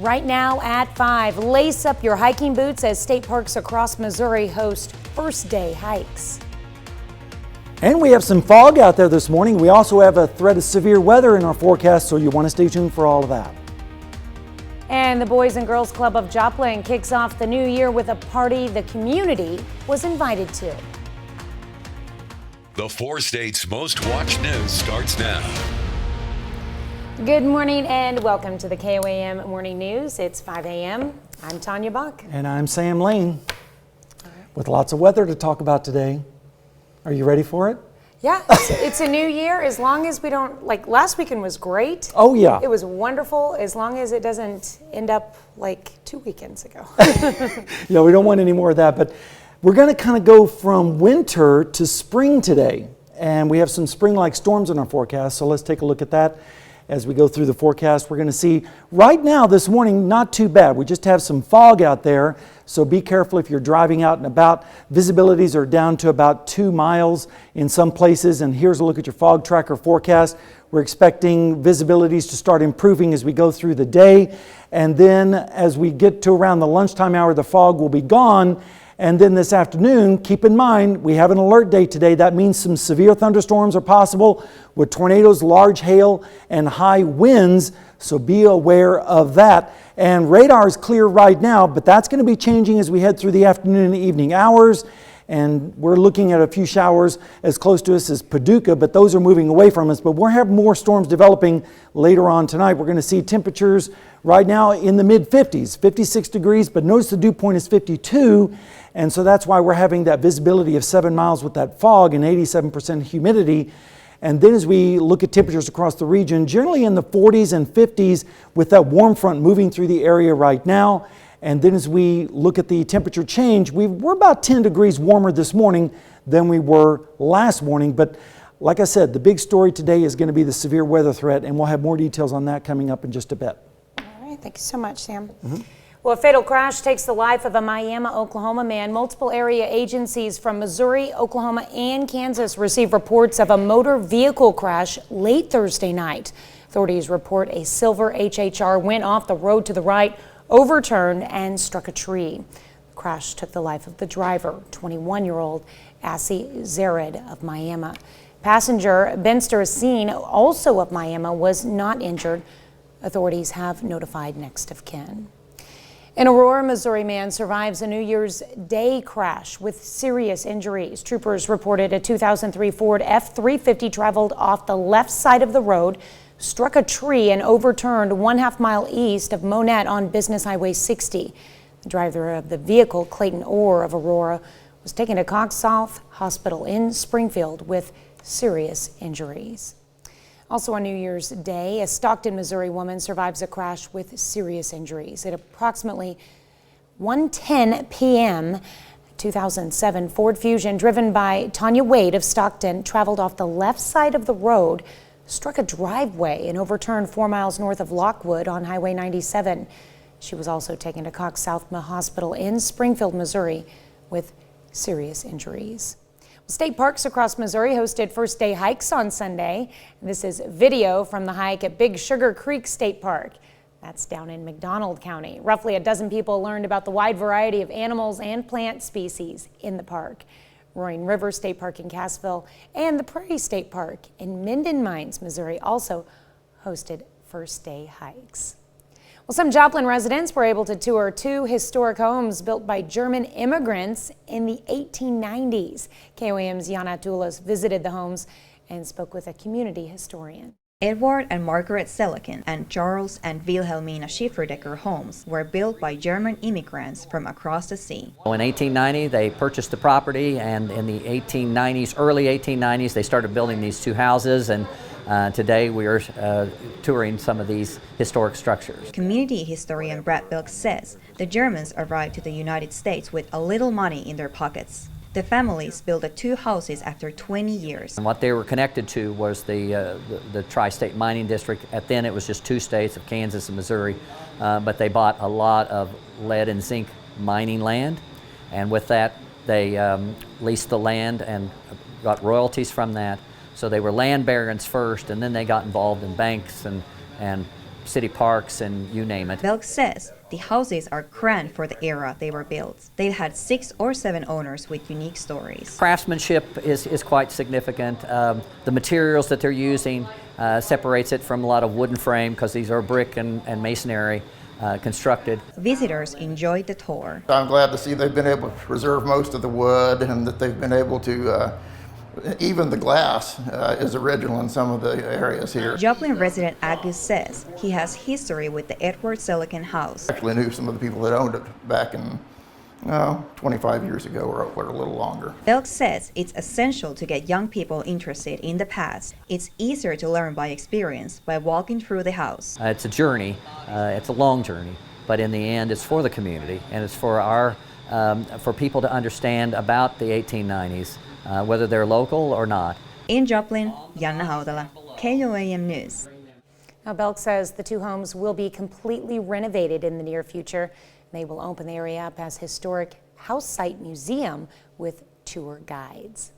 Right now at 5, lace up your hiking boots as state parks across Missouri host first day hikes. And we have some fog out there this morning. We also have a threat of severe weather in our forecast, so you want to stay tuned for all of that. And the Boys and Girls Club of Joplin kicks off the new year with a party the community was invited to. The 4 states' most watched news starts now. Good morning and welcome to the KOAM Morning News. It's 5 a.m. I'm Tanya Bach. And I'm Sam Lane with lots of weather to talk about today. Are you ready for it? Yeah, it's a new year as long as we don't, like last weekend was great. Oh yeah. It was wonderful as long as it doesn't end up like 2 weekends ago. Yeah, we don't want any more of that, but we're going to kind of go from winter to spring today. And we have some spring-like storms in our forecast, so let's take a look at that. As we go through the forecast, we're going to see right now this morning, not too bad. We just have some fog out there, so be careful if you're driving out and about. Visibilities are down to about 2 miles in some places, and here's a look at your fog tracker forecast. We're expecting visibilities to start improving as we go through the day, and then as we get to around the lunchtime hour, the fog will be gone. And then this afternoon, keep in mind, we have an alert day today. That means some severe thunderstorms are possible with tornadoes, large hail, and high winds. So be aware of that. And radar is clear right now, but that's going to be changing as we head through the afternoon and evening hours. And we're looking at a few showers as close to us as Paducah, but those are moving away from us. But we'll have more storms developing later on tonight. We're going to see temperatures right now in the mid-50s, 56 degrees, but notice the dew point is 52. And so that's why we're having that visibility of 7 miles with that fog and 87% humidity. And then as we look at temperatures across the region, generally in the 40s and 50s with that warm front moving through the area right now. And then as we look at the temperature change, we're about 10 degrees warmer this morning than we were last morning. But like I said, the big story today is going to be the severe weather threat, and we'll have more details on that coming up in just a bit. All right, thank you so much, Sam. Well, a fatal crash takes the life of a Miami, Oklahoma man. Multiple area agencies from Missouri, Oklahoma, and Kansas received reports of a motor vehicle crash late Thursday night. Authorities report a silver HHR went off the road to the right, overturned, and struck a tree. The crash took the life of the driver, 21-year-old Assi Zared of Miami. Passenger Benster Seen, also of Miami, was not injured. Authorities have notified next of kin. An Aurora, Missouri man survives a New Year's Day crash with serious injuries. Troopers reported a 2003 Ford F-350 traveled off the left side of the road, struck a tree, and overturned 1/2 mile east of Monette on Business Highway 60. The driver of the vehicle, Clayton Orr of Aurora, was taken to Cox South Hospital in Springfield with serious injuries. Also on New Year's Day, a Stockton, Missouri woman survives a crash with serious injuries. At approximately 1:10 p.m., 2007 Ford Fusion, driven by Tanya Wade of Stockton, traveled off the left side of the road, struck a driveway, and overturned 4 miles north of Lockwood on Highway 97. She was also taken to Cox South Hospital in Springfield, Missouri, with serious injuries. State parks across Missouri hosted first day hikes on Sunday. This is video from the hike at Big Sugar Creek State Park. That's down in McDonald County. Roughly a dozen people learned about the wide variety of animals and plant species in the park. Roaring River State Park in Cassville and the Prairie State Park in Minden Mines, Missouri also hosted first day hikes. Well, some Joplin residents were able to tour 2 historic homes built by German immigrants in the 1890s. KOAM's Yana Tulas visited the homes and spoke with a community historian. Edward and Margaret Selikin and Charles and Wilhelmina Schifferdecker homes were built by German immigrants from across the sea. In 1890, they purchased the property, and in the 1890s, early 1890s, they started building these 2 houses, and today we are touring some of these historic structures. Community historian Brad Bilks says the Germans arrived to the United States with a little money in their pockets. The families built the 2 houses after 20 years. And what they were connected to was the tri-state mining district. At then it was just 2 states of Kansas and Missouri, but they bought a lot of lead and zinc mining land, and with that they leased the land and got royalties from that. So they were land barons first, and then they got involved in banks and city parks and you name it. Belk says the houses are grand for the era they were built. They've had 6 or 7 owners with unique stories. Craftsmanship is quite significant. The materials that they're using separates it from a lot of wooden frame because these are brick and masonry constructed. Visitors enjoyed the tour. I'm glad to see they've been able to preserve most of the wood and that they've been able to, even the glass is original in some of the areas here. Joplin resident Agus says he has history with the Edward Selican house. I actually knew some of the people that owned it back in 25 years ago or a little longer. Belk says it's essential to get young people interested in the past. It's easier to learn by experience by walking through the house. It's a journey, it's a long journey, but in the end it's for the community and it's for for people to understand about the 1890s, whether they're local or not. In Joplin, Janna Hautala, KOAM News. Now, Belk says the 2 homes will be completely renovated in the near future. They will open the area up as historic house site museum with tour guides.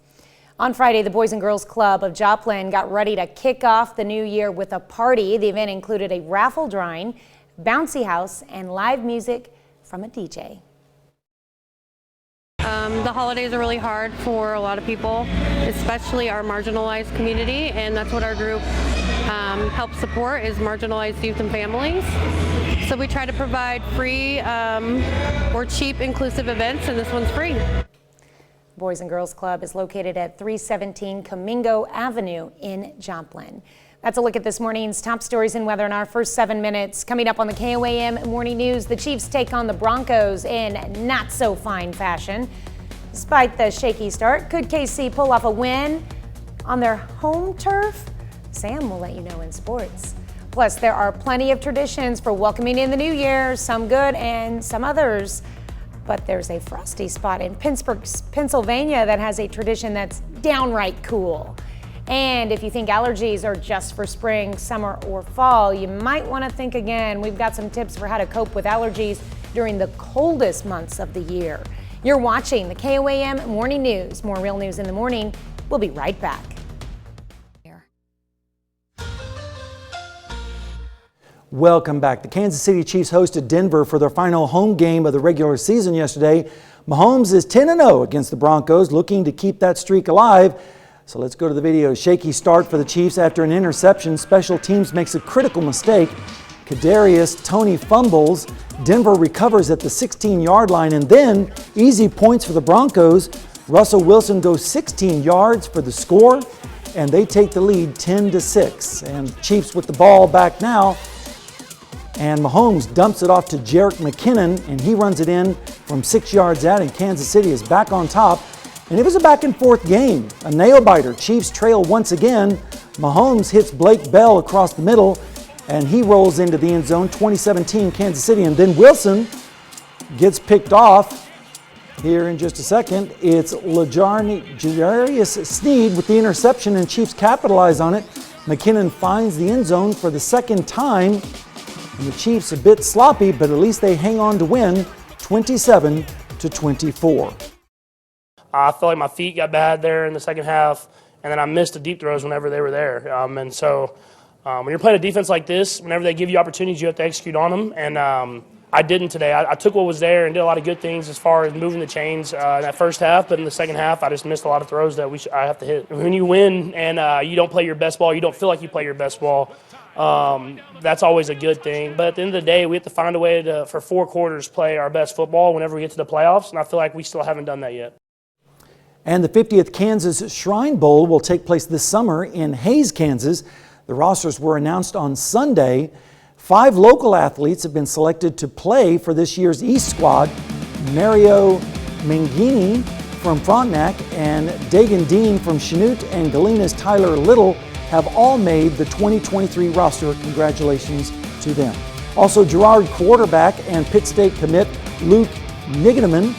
On Friday, the Boys and Girls Club of Joplin got ready to kick off the new year with a party. The event included a raffle drawing, bouncy house, and live music from a DJ. The holidays are really hard for a lot of people, especially our marginalized community, and that's what our group helps support is marginalized youth and families. So we try to provide free or cheap inclusive events, and this one's free. Boys and Girls Club is located at 317 Comingo Avenue in Joplin. That's a look at this morning's top stories and weather in our first 7 minutes. Coming up on the KOAM Morning News, the Chiefs take on the Broncos in not so fine fashion. Despite the shaky start, could KC pull off a win on their home turf? Sam will let you know in sports. Plus, there are plenty of traditions for welcoming in the new year, some good and some others. But there's a frosty spot in Pittsburgh, Pennsylvania that has a tradition that's downright cool. And if you think allergies are just for spring, summer, or fall, you might want to think again. We've got some tips for how to cope with allergies during the coldest months of the year. You're watching the KOAM Morning News. More real news in the morning. We'll be right back. Welcome back. The Kansas City Chiefs hosted Denver for their final home game of the regular season yesterday. Mahomes is 10-0 against the Broncos, looking to keep that streak alive. So let's go to the video. Shaky start for the Chiefs after an interception. Special teams makes a critical mistake. Kadarius Toney fumbles. Denver recovers at the 16-yard line, and then easy points for the Broncos. Russell Wilson goes 16 yards for the score, and they take the lead 10-6. And Chiefs with the ball back now. And Mahomes dumps it off to Jerick McKinnon, and he runs it in from 6 yards out, and Kansas City is back on top. And it was a back-and-forth game, a nail-biter. Chiefs trail once again. Mahomes hits Blake Bell across the middle, and he rolls into the end zone, 2017 Kansas City. And then Wilson gets picked off. Here in just a second, it's L'Jarius Sneed with the interception, and Chiefs capitalize on it. McKinnon finds the end zone for the second time. And the Chiefs a bit sloppy, but at least they hang on to win 27-24. I felt like my feet got bad there in the second half, and then I missed the deep throws whenever they were there. And so when you're playing a defense like this, whenever they give you opportunities, you have to execute on them. And I didn't today. I took what was there and did a lot of good things as far as moving the chains in that first half, but in the second half, I just missed a lot of throws that I have to hit. When you win and you don't play your best ball, you don't feel like you play your best ball, that's always a good thing. But at the end of the day, we have to find a way to, for 4 quarters, play our best football whenever we get to the playoffs, and I feel like we still haven't done that yet. And the 50th Kansas Shrine Bowl will take place this summer in Hays, Kansas. The rosters were announced on Sunday. 5 local athletes have been selected to play for this year's East squad. Mario Mangini from Frontenac and Dagan Dean from Chanute and Galena's Tyler Little have all made the 2023 roster. Congratulations to them. Also, Girard quarterback and Pitt State commit Luke Nigedeman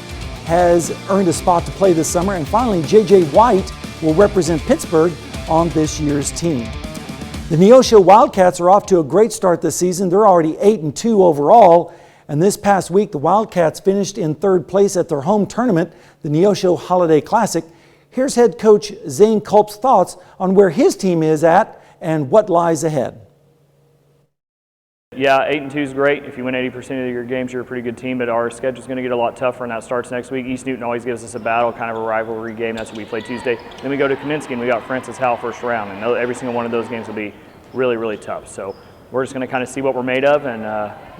has earned a spot to play this summer. And finally, J.J. White will represent Pittsburgh on this year's team. The Neosho Wildcats are off to a great start this season. They're already 8-2 overall. And this past week, the Wildcats finished in 3rd place at their home tournament, the Neosho Holiday Classic. Here's head coach Zane Culp's thoughts on where his team is at and what lies ahead. Yeah, 8-2 is great. If you win 80% of your games, you're a pretty good team, but our schedule's going to get a lot tougher, and that starts next week. East Newton always gives us a battle, kind of a rivalry game. That's what we play Tuesday. Then we go to Kaminsky, and we got Francis Howell first round, and every single one of those games will be really, really tough. So we're just going to kind of see what we're made of and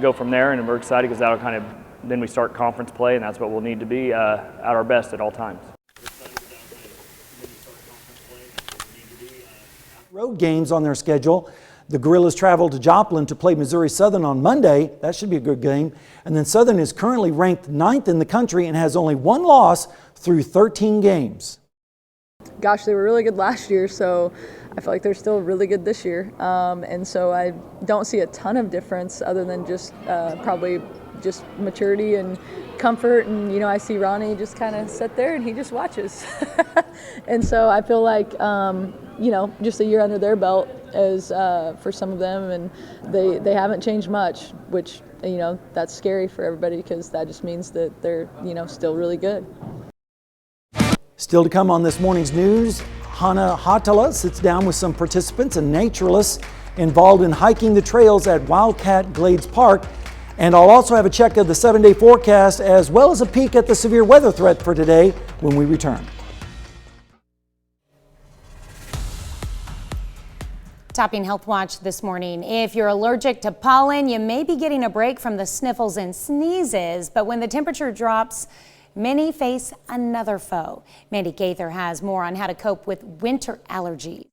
go from there, and we're excited because that'll kind of, then we start conference play, and that's what we'll need to be at our best at all times. Road games on their schedule. The Gorillas travel to Joplin to play Missouri Southern on Monday. That should be a good game. And then Southern is currently ranked 9th in the country and has only one loss through 13 games. Gosh, they were really good last year, so I feel like they're still really good this year. And so I don't see a ton of difference other than just probably just maturity and comfort. And, you know, I see Ronnie just kind of sit there and he just watches. And so I feel like, you know, just a year under their belt is for some of them, and they haven't changed much, which, you know, that's scary for everybody because that just means that they're, you know, still really good. Still to come on this morning's news, Hannah Hatala sits down with some participants and naturalists involved in hiking the trails at Wildcat Glades Park. And I'll also have a check of the 7-day forecast as well as a peek at the severe weather threat for today when we return. Topping Health Watch this morning. If you're allergic to pollen, you may be getting a break from the sniffles and sneezes, but when the temperature drops, many face another foe. Mandy Gaither has more on how to cope with winter allergies.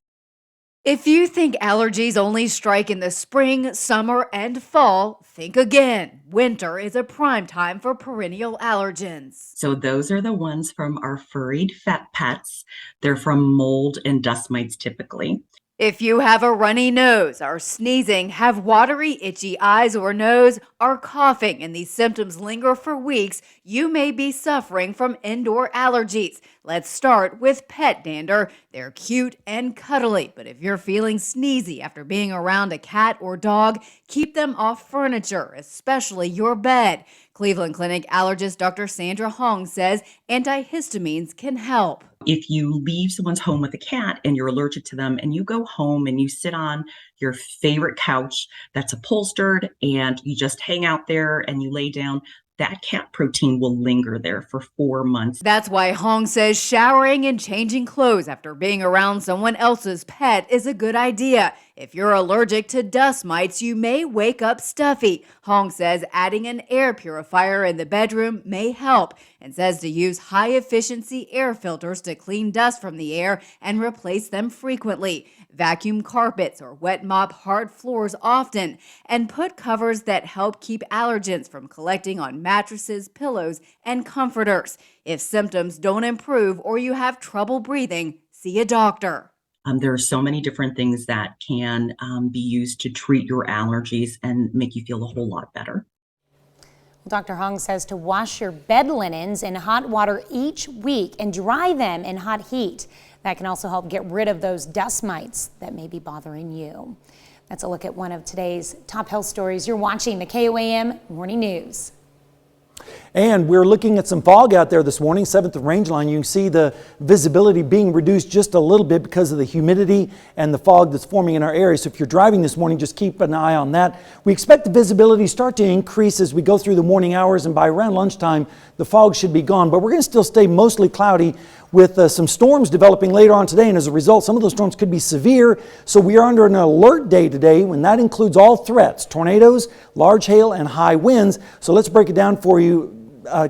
If you think allergies only strike in the spring, summer, and fall, think again. Winter is a prime time for perennial allergens. So those are the ones from our furried fat pets. They're from mold and dust mites typically. If you have a runny nose, are sneezing, have watery, itchy eyes or nose, are coughing, and these symptoms linger for weeks, you may be suffering from indoor allergies. Let's start with pet dander. They're cute and cuddly, but if you're feeling sneezy after being around a cat or dog, keep them off furniture, especially your bed. Cleveland Clinic allergist Dr. Sandra Hong says antihistamines can help. If you leave someone's home with a cat and you're allergic to them and you go home and you sit on your favorite couch that's upholstered and you just hang out there and you lay down, that cat protein will linger there for 4 months. That's why Hong says showering and changing clothes after being around someone else's pet is a good idea. If you're allergic to dust mites, you may wake up stuffy. Hong says adding an air purifier in the bedroom may help and says to use high-efficiency air filters to clean dust from the air and replace them frequently. Vacuum carpets or wet mop hard floors often, and put covers that help keep allergens from collecting on mattresses, pillows, and comforters. If symptoms don't improve or you have trouble breathing, see a doctor. There are so many different things that can be used to treat your allergies and make you feel a whole lot better. Dr. Hong says to wash your bed linens in hot water each week and dry them in hot heat. That can also help get rid of those dust mites that may be bothering you. That's a look at one of today's top health stories. You're watching the KOAM Morning News. And we're looking at some fog out there this morning, 7th range line. You can see the visibility being reduced just a little bit because of the humidity and the fog that's forming in our area. So if you're driving this morning, just keep an eye on that. We expect the visibility to start to increase as we go through the morning hours, and by around lunchtime, the fog should be gone. But we're going to still stay mostly cloudy with some storms developing later on today. And as a result, some of those storms could be severe. So we are under an alert day today, and that includes all threats: tornadoes, large hail, and high winds. So let's break it down for you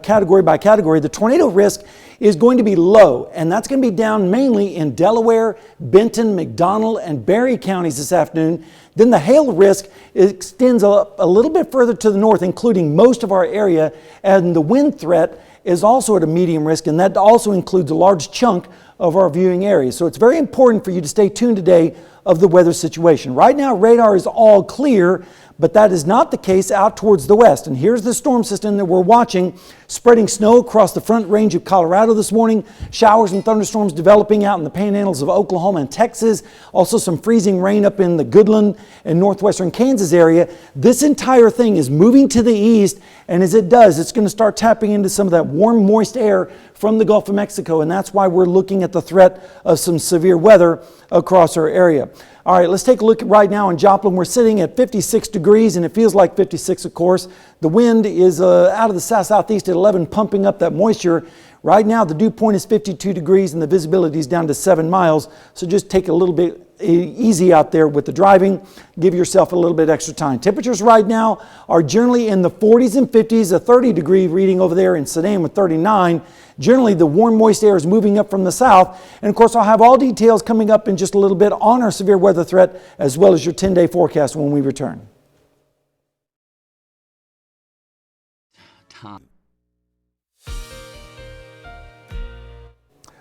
category by category. The tornado risk is going to be low, and that's going to be down mainly in Delaware, Benton, McDonald, and Berry counties this afternoon. Then the hail risk extends up a little bit further to the north, including most of our area, and the wind threat is also at a medium risk, and that also includes a large chunk of our viewing area. So it's very important for you to stay tuned today of the weather situation. Right now, radar is all clear, but that is not the case out towards the west. And here's the storm system that we're watching, spreading snow across the front range of Colorado this morning. Showers and thunderstorms developing out in the panhandles of Oklahoma and Texas. Also some freezing rain up in the Goodland and northwestern Kansas area. This entire thing is moving to the east, and as it does, it's going to start tapping into some of that warm, moist air from the Gulf of Mexico, and that's why we're looking at at the threat of some severe weather across our area. All right, let's take a look right now in Joplin. We're sitting at 56 degrees, and it feels like 56, of course. The wind is out of the southeast at 11, pumping up that moisture. Right now, the dew point is 52 degrees, and the visibility is down to 7 miles. So just take a little bit easy out there with the driving. Give yourself a little bit extra time. Temperatures right now are generally in the 40s and 50s, a 30-degree reading over there in Sedan with 39. Generally, the warm, moist air is moving up from the south. And of course, I'll have all details coming up in just a little bit on our severe weather threat, as well as your 10-day forecast when we return.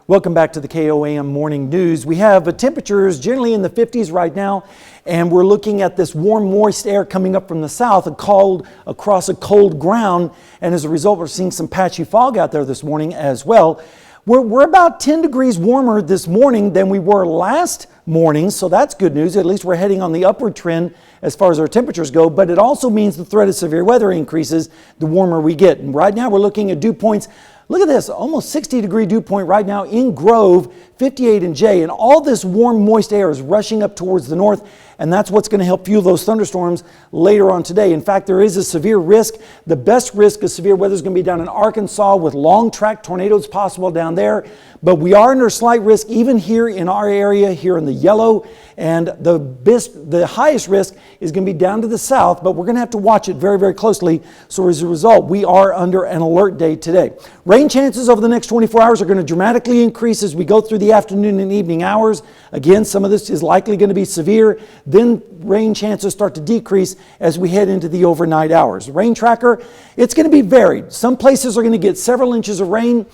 Welcome back to the KOAM Morning News. We have temperatures generally in the 50s right now, and we're looking at this warm, moist air coming up from the south, across a cold ground, and as a result, we're seeing some patchy fog out there this morning as well. We're about 10 degrees warmer this morning than we were last morning, so that's good news. At least we're heading on the upward trend as far as our temperatures go, but it also means the threat of severe weather increases the warmer we get. And right now, we're looking at dew points. Look at this, almost 60-degree dew point right now in Grove, 58 in Jay, and all this warm, moist air is rushing up towards the north, and that's what's going to help fuel those thunderstorms later on today. In fact, there is a severe risk. The best risk of severe weather is going to be down in Arkansas with long-track tornadoes possible down there, but we are under slight risk even here in our area, here in the yellow, and the highest risk is going to be down to the south, but we're going to have to watch it very, very closely. So as a result, we are under an alert day today. Rain chances over the next 24 hours are going to dramatically increase as we go through the afternoon and evening hours. Again, some of this is likely going to be severe. Then rain chances start to decrease as we head into the overnight hours. Rain tracker, it's going to be varied. Some places are going to get several inches of rain.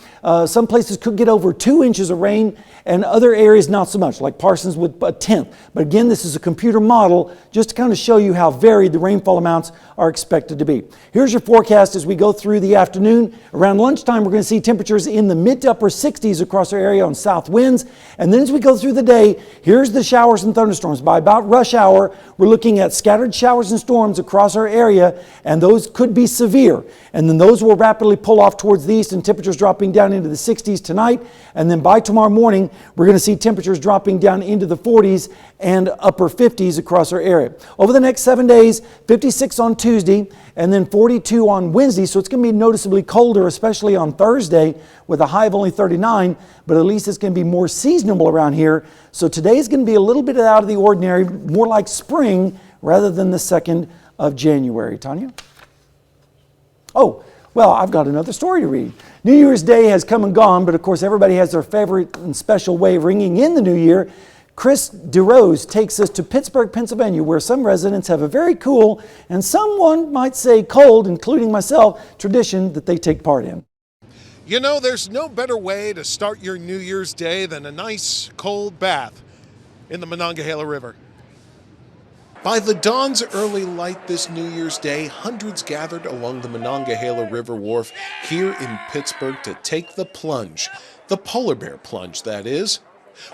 Some places could get over 2 inches of rain, and other areas not so much, like Parsons with a tenth. But again, this is a computer model just to kind of show you how varied the rainfall amounts are expected to be. Here's your forecast as we go through the afternoon. Around lunchtime, we're going to see temperatures in the mid to upper 60s across our area on south winds. And then as we go through the day, here's the showers and thunderstorms. By about rush hour, we're looking at scattered showers and storms across our area, and those could be severe. And then those will rapidly pull off towards the east, and temperatures dropping down into the 60s tonight. And then by tomorrow morning, we're going to see temperatures dropping down into the 40s and upper 50s across our area. Over the next 7 days, 56 on Tuesday and then 42 on Wednesday. So it's going to be noticeably colder, especially on Thursday with a high of only 39, but at least it's going to be more seasonable around here. So today is going to be a little bit out of the ordinary, more like spring rather than the 2nd of January. Tanya? Oh, well, I've got another story to read. New Year's Day has come and gone, but of course everybody has their favorite and special way of ringing in the new year. Chris DeRose takes us to Pittsburgh, Pennsylvania, where some residents have a very cool, and someone might say cold, including myself, tradition that they take part in. You know, there's no better way to start your New Year's Day than a nice cold bath in the Monongahela River. By the dawn's early light this New Year's Day, hundreds gathered along the Monongahela River wharf here in Pittsburgh to take the plunge, the polar bear plunge, that is.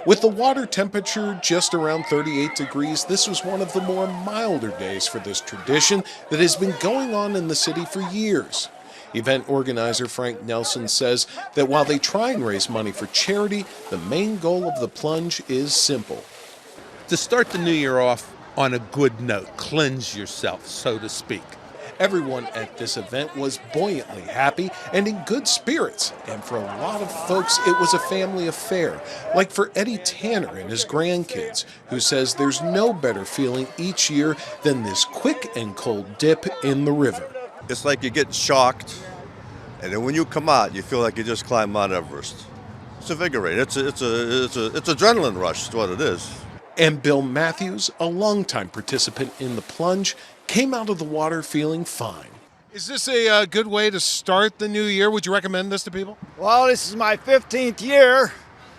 With the water temperature just around 38 degrees, this was one of the more milder days for this tradition that has been going on in the city for years. Event organizer Frank Nelson says that while they try and raise money for charity, the main goal of the plunge is simple. To start the new year off on a good note, cleanse yourself, so to speak. Everyone at this event was buoyantly happy and in good spirits, and for a lot of folks it was a family affair, like for Eddie Tanner and his grandkids, who says there's no better feeling each year than this quick and cold dip in the river. It's like you're getting shocked, and then when you come out, you feel like you just climbed Mount Everest. It's invigorating. It's adrenaline rush is what it is. And Bill Matthews, a longtime participant in the plunge, came out of the water feeling fine. Is this a good way to start the new year? Would you recommend this to people? Well, this is my 15th year,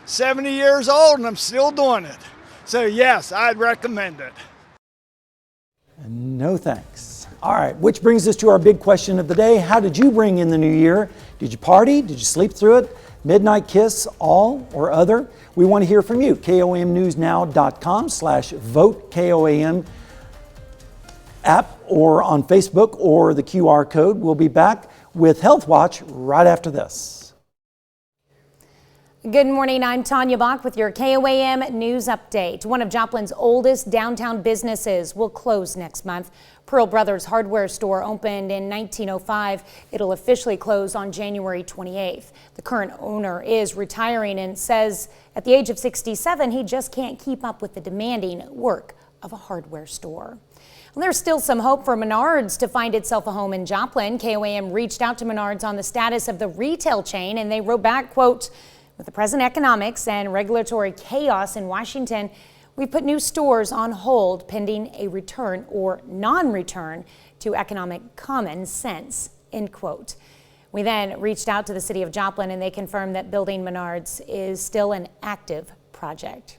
70 years old, and I'm still doing it. So yes, I'd recommend it. No thanks. All right, which brings us to our big question of the day. How did you bring in the new year? Did you party? Did you sleep through it? Midnight kiss, all or other? We want to hear from you. KOAMnewsnow.com/vote KOAM app or on Facebook or the QR code. We'll be back with Health Watch right after this. Good morning, I'm Tanya Bach with your KOAM News Update. One of Joplin's oldest downtown businesses will close next month. Pearl Brothers hardware store opened in 1905. It'll officially close on January 28th. The current owner is retiring and says at the age of 67, he just can't keep up with the demanding work of a hardware store. Well, there's still some hope for Menards to find itself a home in Joplin. KOAM reached out to Menards on the status of the retail chain, and they wrote back, quote, "With the present economics and regulatory chaos in Washington, we've put new stores on hold pending a return or non-return to economic common sense," end quote. We then reached out to the city of Joplin, and they confirmed that building Menards is still an active project.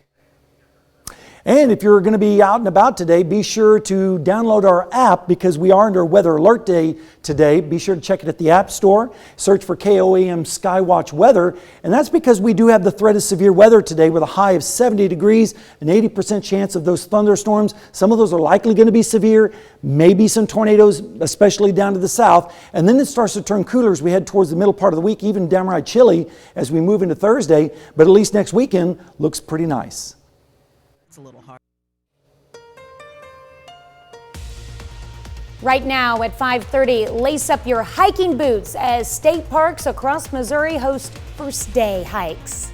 And if you're going to be out and about today, be sure to download our app because we are under Weather Alert Day today. Be sure to check it at the App Store. Search for KOAM Skywatch Weather. And that's because we do have the threat of severe weather today with a high of 70 degrees, an 80% chance of those thunderstorms. Some of those are likely going to be severe, maybe some tornadoes, especially down to the south. And then it starts to turn cooler as we head towards the middle part of the week, even downright chilly as we move into Thursday. But at least next weekend looks pretty nice. A little hard. Right now at 5:30, lace up your hiking boots as state parks across Missouri host first day hikes.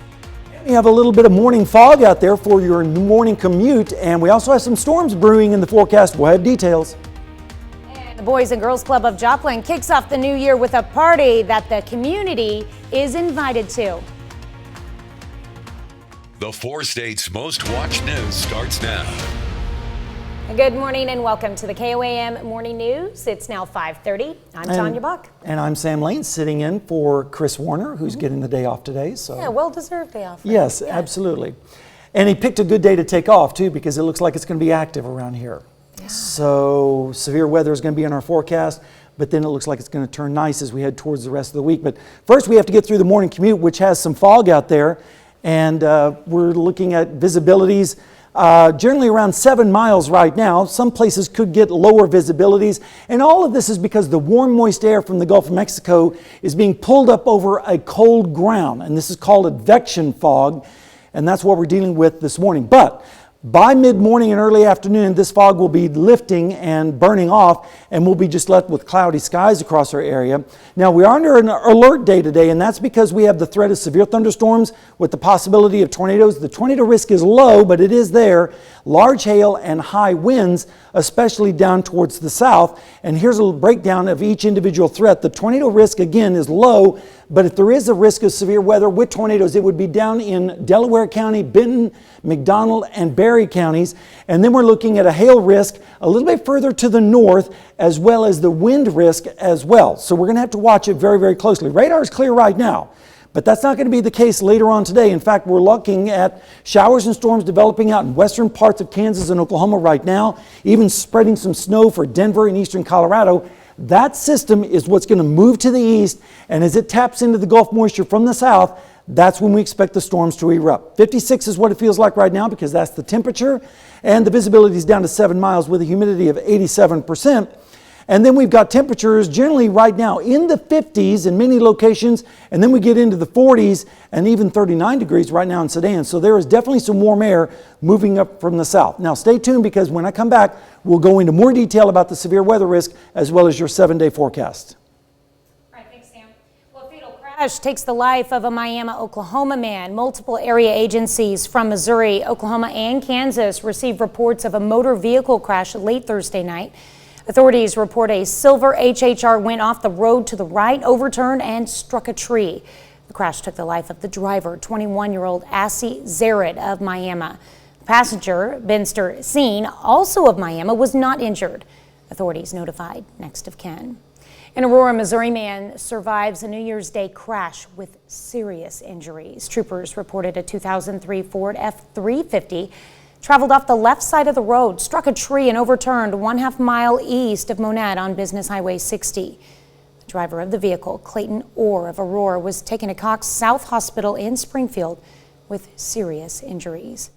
We have a little bit of morning fog out there for your morning commute, and we also have some storms brewing in the forecast. We'll have details. And the Boys and Girls Club of Joplin kicks off the new year with a party that the community is invited to. The 4 states' most watched news starts now. Good morning and welcome to the KOAM Morning News. It's now 5:30. I'm Tanya Buck. And I'm Sam Lane, sitting in for Chris Warner, who's getting the day off today. So yeah, well-deserved day off. Yes, absolutely. And he picked a good day to take off, too, because it looks like it's going to be active around here. Yeah. So severe weather is going to be in our forecast, but then it looks like it's going to turn nice as we head towards the rest of the week. But first, we have to get through the morning commute, which has some fog out there. And we're looking at visibilities generally around 7 miles right now. Some places could get lower visibilities. And all of this is because the warm, moist air from the Gulf of Mexico is being pulled up over a cold ground. And this is called advection fog. And that's what we're dealing with this morning. But by mid-morning and early afternoon, this fog will be lifting and burning off, and we'll be just left with cloudy skies across our area. Now, we are under an alert day today, and that's because we have the threat of severe thunderstorms with the possibility of tornadoes. The tornado risk is low, but it is there. Large hail and high winds, especially down towards the south. And here's a breakdown of each individual threat. The tornado risk, again, is low, but if there is a risk of severe weather with tornadoes, it would be down in Delaware County, Benton, McDonald, and Barry counties. And then we're looking at a hail risk a little bit further to the north, as well as the wind risk as well. So we're going to have to watch it very, very closely. Radar is clear right now, but that's not going to be the case later on today. In fact, we're looking at showers and storms developing out in western parts of Kansas and Oklahoma right now, even spreading some snow for Denver and eastern Colorado. That system is what's going to move to the east, and as it taps into the Gulf moisture from the south, that's when we expect the storms to erupt. 56 is what it feels like right now because that's the temperature, and the visibility is down to 7 miles with a humidity of 87%. And then we've got temperatures generally right now in the 50s in many locations, and then we get into the 40s and even 39 degrees right now in Sedan. So there is definitely some warm air moving up from the south. Now stay tuned because when I come back, we'll go into more detail about the severe weather risk as well as your 7-day forecast. All right, thanks, Sam. Well, a fatal crash takes the life of a Miami, Oklahoma man. Multiple area agencies from Missouri, Oklahoma, and Kansas received reports of a motor vehicle crash late Thursday night. Authorities report a silver HHR went off the road to the right, overturned, and struck a tree. The crash took the life of the driver, 21-year-old Assi Zared of Miami. The passenger, Benster Seen, also of Miami, was not injured. Authorities notified next of kin. An Aurora, Missouri man survives a New Year's Day crash with serious injuries. Troopers reported a 2003 Ford F-350 traveled off the left side of the road, struck a tree, and overturned 1/2 mile east of Monette on Business Highway 60. The driver of the vehicle, Clayton Orr of Aurora, was taken to Cox South Hospital in Springfield with serious injuries.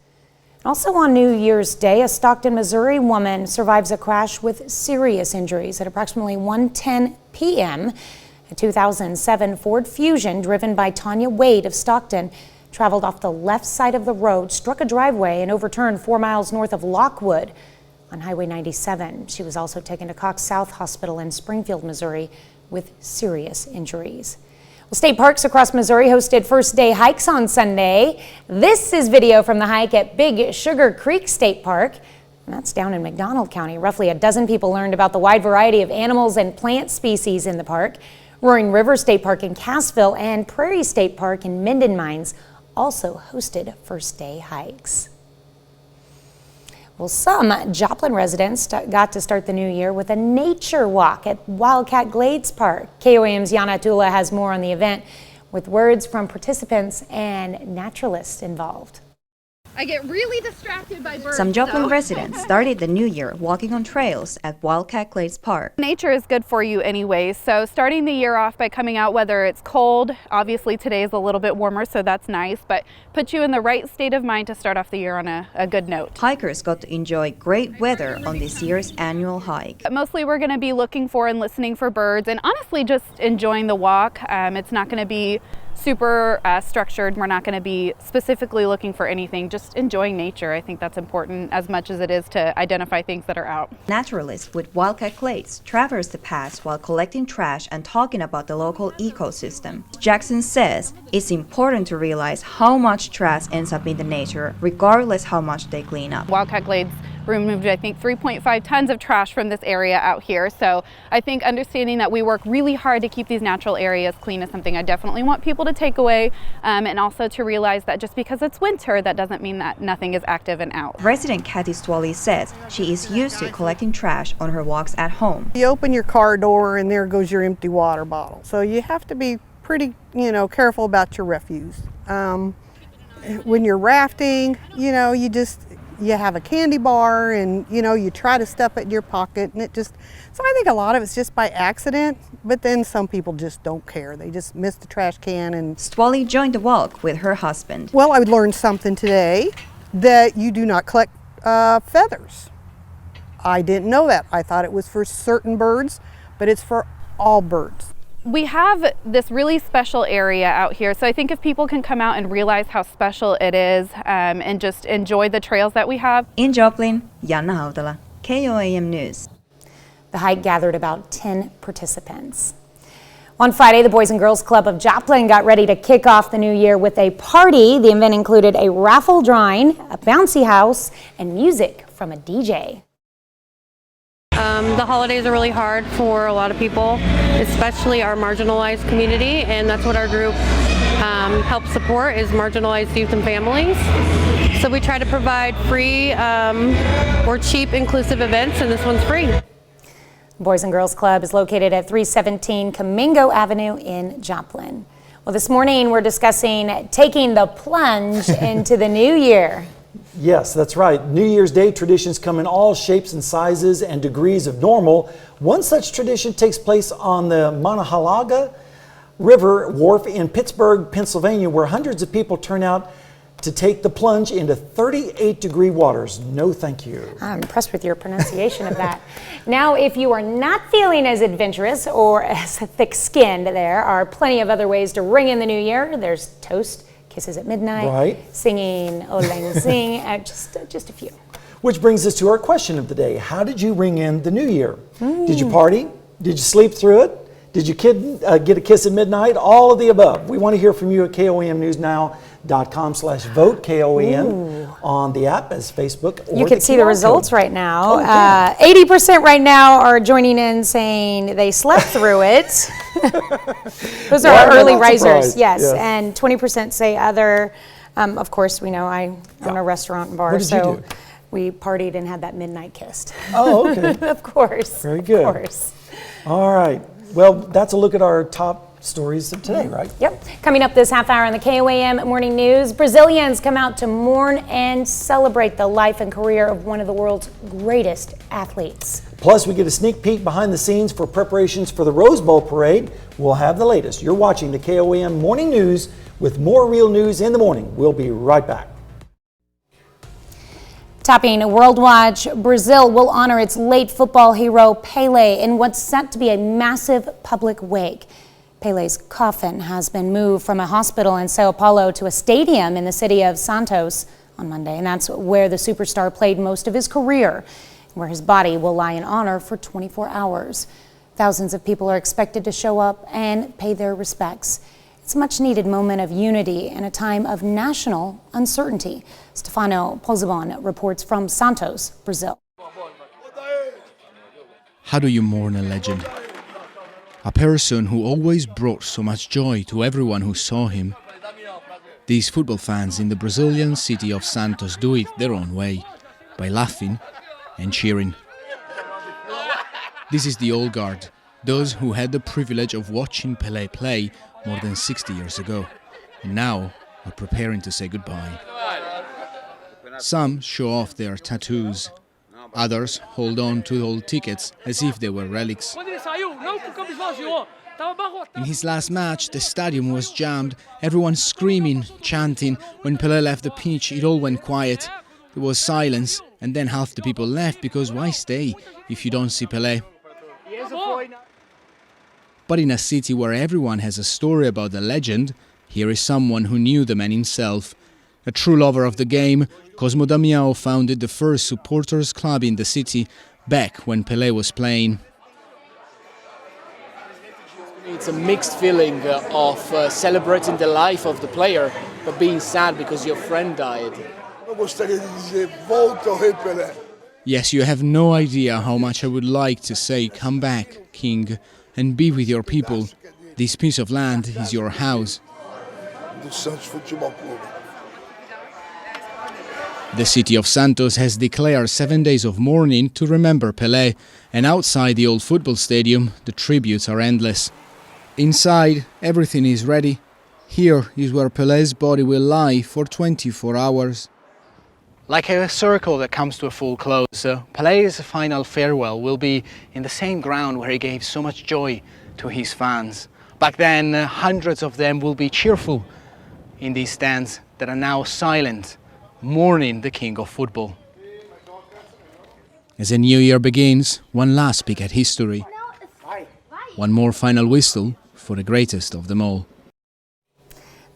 Also on New Year's Day, a Stockton, Missouri woman survives a crash with serious injuries at approximately 1:10 p.m. A 2007 Ford Fusion driven by Tanya Wade of Stockton traveled off the left side of the road, struck a driveway, and overturned 4 miles north of Lockwood on Highway 97. She was also taken to Cox South Hospital in Springfield, Missouri, with serious injuries. Well, state parks across Missouri hosted first day hikes on Sunday. This is video from the hike at Big Sugar Creek State Park. And that's down in McDonald County. Roughly a dozen people learned about the wide variety of animals and plant species in the park. Roaring River State Park in Cassville and Prairie State Park in Minden Mines also hosted first day hikes. Well, some Joplin residents got to start the new year with a nature walk at Wildcat Glades Park. KOAM's Yana Tula has more on the event with words from participants and naturalists involved. I get really distracted by birds. Some Joplin residents started the new year walking on trails at Wildcat Glades Park. Nature is good for you anyway, so starting the year off by coming out, whether it's cold, obviously today is a little bit warmer, so that's nice, but puts you in the right state of mind to start off the year on a good note. Hikers got to enjoy great weather on this year's annual hike. But mostly we're going to be looking for and listening for birds and honestly just enjoying the walk. It's not going to be super structured. We're not going to be specifically looking for anything, just enjoying nature. I think that's important as much as it is to identify things that are out. Naturalists with Wildcat Glades traverse the paths while collecting trash and talking about the local ecosystem. Jackson says it's important to realize how much trash ends up in the nature, regardless how much they clean up. Wildcat Glades removed, I think, 3.5 tons of trash from this area out here. So I think understanding that we work really hard to keep these natural areas clean is something I definitely want people to take away, and also to realize that just because it's winter, that doesn't mean that nothing is active and out. Resident Kathy Stwally says she is used to collecting trash on her walks at home. You open your car door and there goes your empty water bottle. So you have to be pretty, careful about your refuse. When you're rafting, you have a candy bar and you try to stuff it in your pocket, and so I think a lot of it's just by accident, but then some people just don't care. They just miss the trash can. And Stwally joined the walk with her husband. Well, I learned something today, that you do not collect feathers. I didn't know that. I thought it was for certain birds, but it's for all birds. We have this really special area out here, so I think if people can come out and realize how special it is and just enjoy the trails that we have. In Joplin, Yana Hautala, KOAM News. The hike gathered about 10 participants. On Friday, the Boys and Girls Club of Joplin got ready to kick off the new year with a party. The event included a raffle drawing, a bouncy house, and music from a DJ. The holidays are really hard for a lot of people, especially our marginalized community, and that's what our group helps support, is marginalized youth and families. So we try to provide free or cheap inclusive events, and this one's free. Boys and Girls Club is located at 317 Camingo Avenue in Joplin. Well, this morning we're discussing taking the plunge into the new year. Yes, that's right. New Year's Day traditions come in all shapes and sizes and degrees of normal. One such tradition takes place on the Monongahela River Wharf in Pittsburgh, Pennsylvania, where hundreds of people turn out to take the plunge into 38-degree waters. No thank you. I'm impressed with your pronunciation of that. Now, if you are not feeling as adventurous or as thick-skinned, there are plenty of other ways to ring in the new year. There's toast, kisses at midnight, right, singing "O Lang Sing," just a few. Which brings us to our question of the day. How did you ring in the new year? Did you party? Did you sleep through it? Did you get a kiss at midnight? All of the above. We want to hear from you at KOAMnewsnow.com/vote, KOAM, on the app as Facebook or you can see the results right now. 80% right now are joining in saying they slept through it. Those are our early risers, yes. And 20% say other. Of course, we know I own a restaurant and bar, what did so you do? We partied and had that midnight kiss. Oh, okay. Of course. Very good. Of course. All right. Well, that's a look at our top stories of today, right? Yep. Coming up this half hour on the KOAM Morning News, Brazilians come out to mourn and celebrate the life and career of one of the world's greatest athletes. Plus, we get a sneak peek behind the scenes for preparations for the Rose Bowl parade. We'll have the latest. You're watching the KOAM Morning News with more real news in the morning. We'll be right back. Topping World Watch, Brazil will honor its late football hero Pelé in what's set to be a massive public wake. Pele's coffin has been moved from a hospital in Sao Paulo to a stadium in the city of Santos on Monday, and that's where the superstar played most of his career, where his body will lie in honor for 24 hours. Thousands of people are expected to show up and pay their respects. It's a much-needed moment of unity in a time of national uncertainty. Stefano Pozzebon reports from Santos, Brazil. How do you mourn a legend? A person who always brought so much joy to everyone who saw him. These football fans in the Brazilian city of Santos do it their own way, by laughing and cheering. This is the old guard, those who had the privilege of watching Pelé play more than 60 years ago, and now are preparing to say goodbye. Some show off their tattoos, others hold on to old tickets as if they were relics. In his last match, the stadium was jammed, everyone screaming, chanting. When Pelé left the pitch, it all went quiet. There was silence, and then half the people left because why stay if you don't see Pelé? But in a city where everyone has a story about the legend, here is someone who knew the man himself. A true lover of the game, Cosmo Damião founded the first supporters club in the city back when Pelé was playing. It's a mixed feeling of celebrating the life of the player, but being sad because your friend died. Yes, you have no idea how much I would like to say, come back, King, and be with your people. This piece of land is your house. The city of Santos has declared 7 days of mourning to remember Pelé, and outside the old football stadium, the tributes are endless. Inside, everything is ready. Here is where Pelé's body will lie for 24 hours. Like a circle that comes to a full close, Pelé's final farewell will be in the same ground where he gave so much joy to his fans. Back then, hundreds of them will be cheerful in these stands that are now silent, mourning the king of football. As a new year begins, one last peek at history. One more final whistle for the greatest of them all.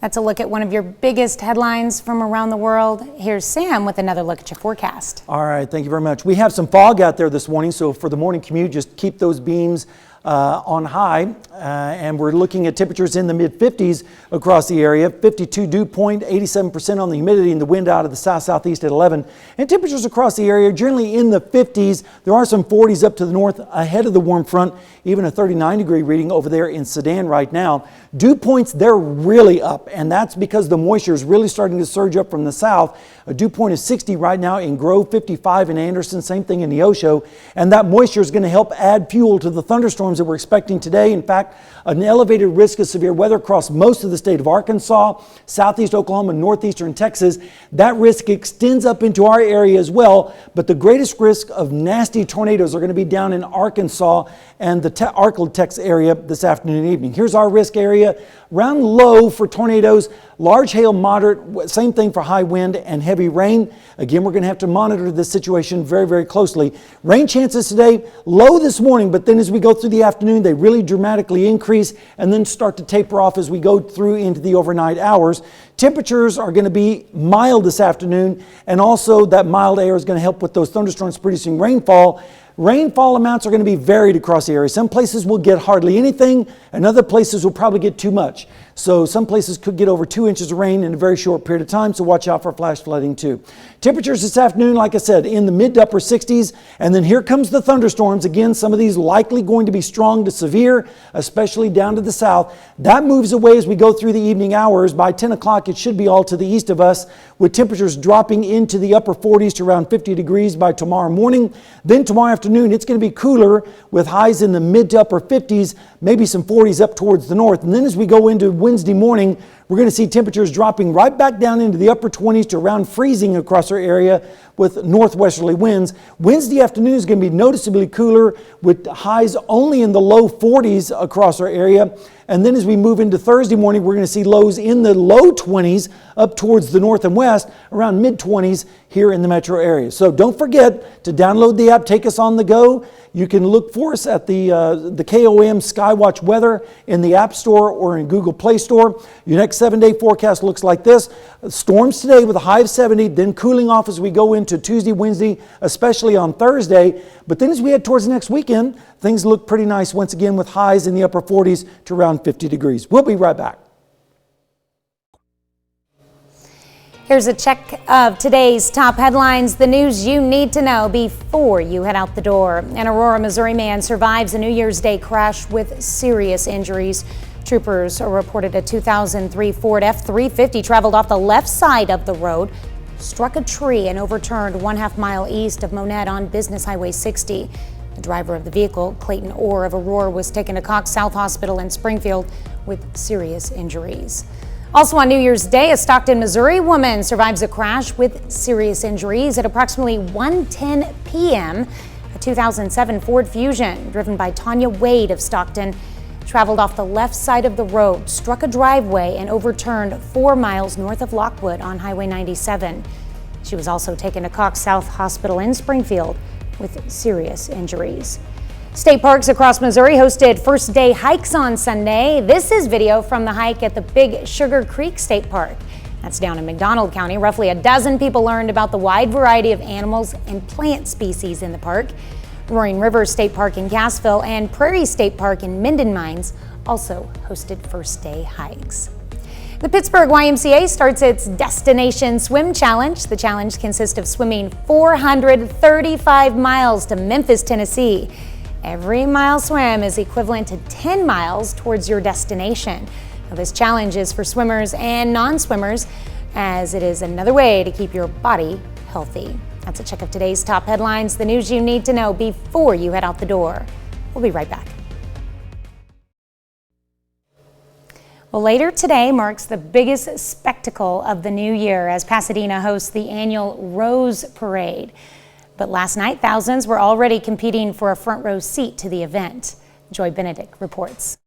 That's a look at one of your biggest headlines from around the world. Here's Sam with another look at your forecast. All right, thank you very much. We have some fog out there this morning, so for the morning commute, just keep those beams on high. And we're looking at temperatures in the mid-50s across the area. 52 dew point, 87% on the humidity, and the wind out of the south-southeast at 11. And temperatures across the area generally in the 50s. There are some 40s up to the north ahead of the warm front, even a 39-degree reading over there in Sedan right now. Dew points, they're really up, and that's because the moisture is really starting to surge up from the south. A dew point is 60 right now in Grove, 55 in Anderson, same thing in Neosho, and that moisture is going to help add fuel to the thunderstorms that we're expecting today. In fact, an elevated risk of severe weather across most of the state of Arkansas, southeast Oklahoma, northeastern Texas. That risk extends up into our area as well, but the greatest risk of nasty tornadoes are going to be down in Arkansas and the Arklatex area this afternoon and evening. Here's our risk area. Round low for tornadoes, large hail, moderate, same thing for high wind and heavy rain. Again, we're going to have to monitor this situation very, very closely. Rain chances today, low this morning, but then as we go through the afternoon, they really dramatically increase and then start to taper off as we go through into the overnight hours. Temperatures are going to be mild this afternoon, and also that mild air is going to help with those thunderstorms producing rainfall. Rainfall amounts are going to be varied across the area. Some places will get hardly anything, and other places will probably get too much. So some places could get over 2 inches of rain in a very short period of time, so watch out for flash flooding too. Temperatures this afternoon, like I said, in the mid to upper 60s, and then here comes the thunderstorms. Again, some of these likely going to be strong to severe, especially down to the south. That moves away as we go through the evening hours. By 10 o'clock, it should be all to the east of us, with temperatures dropping into the upper 40s to around 50 degrees by tomorrow morning. Then tomorrow afternoon, it's going to be cooler with highs in the mid to upper 50s, maybe some 40s up towards the north. And then as we go into Wednesday morning, we're going to see temperatures dropping right back down into the upper 20s to around freezing across our area with northwesterly winds. Wednesday afternoon is going to be noticeably cooler with highs only in the low 40s across our area. And then as we move into Thursday morning, we're going to see lows in the low 20s up towards the north and west, around mid-20s here in the metro area. So don't forget to download the app, take us on the go. You can look for us at the KOAM Skywatch weather in the App Store or in Google Play Store. Your next 7-day forecast looks like this. Storms today with a high of 70, then cooling off as we go into Tuesday, Wednesday, especially on Thursday. But then as we head towards the next weekend, things look pretty nice once again with highs in the upper 40s to around 50 degrees. We'll be right back. Here's a check of today's top headlines, the news you need to know before you head out the door. An Aurora, Missouri man survives a New Year's Day crash with serious injuries. Troopers reported a 2003 Ford F-350 traveled off the left side of the road, struck a tree and overturned 1/2 mile east of Monette on Business Highway 60. The driver of the vehicle, Clayton Orr of Aurora, was taken to Cox South Hospital in Springfield with serious injuries. Also on New Year's Day, a Stockton, Missouri woman survives a crash with serious injuries at approximately 1:10 p.m. A 2007 Ford Fusion, driven by Tanya Wade of Stockton, traveled off the left side of the road, struck a driveway, and overturned 4 miles north of Lockwood on Highway 97. She was also taken to Cox South Hospital in Springfield with serious injuries. State parks across Missouri hosted first day hikes on Sunday. This is video from the hike at the Big Sugar Creek State Park. That's down in McDonald County. Roughly a dozen people learned about the wide variety of animals and plant species in the park. Roaring River State Park in Cassville and Prairie State Park in Minden Mines also hosted first day hikes. The Pittsburgh YMCA starts its Destination Swim Challenge. The challenge consists of swimming 435 miles to Memphis, Tennessee. Every mile swim is equivalent to 10 miles towards your destination. Now, this challenge is for swimmers and non-swimmers, as it is another way to keep your body healthy. That's a check of today's top headlines, the news you need to know before you head out the door. We'll be right back. Well, later today marks the biggest spectacle of the new year as Pasadena hosts the annual Rose Parade. But last night, thousands were already competing for a front row seat to the event. Joy Benedict reports.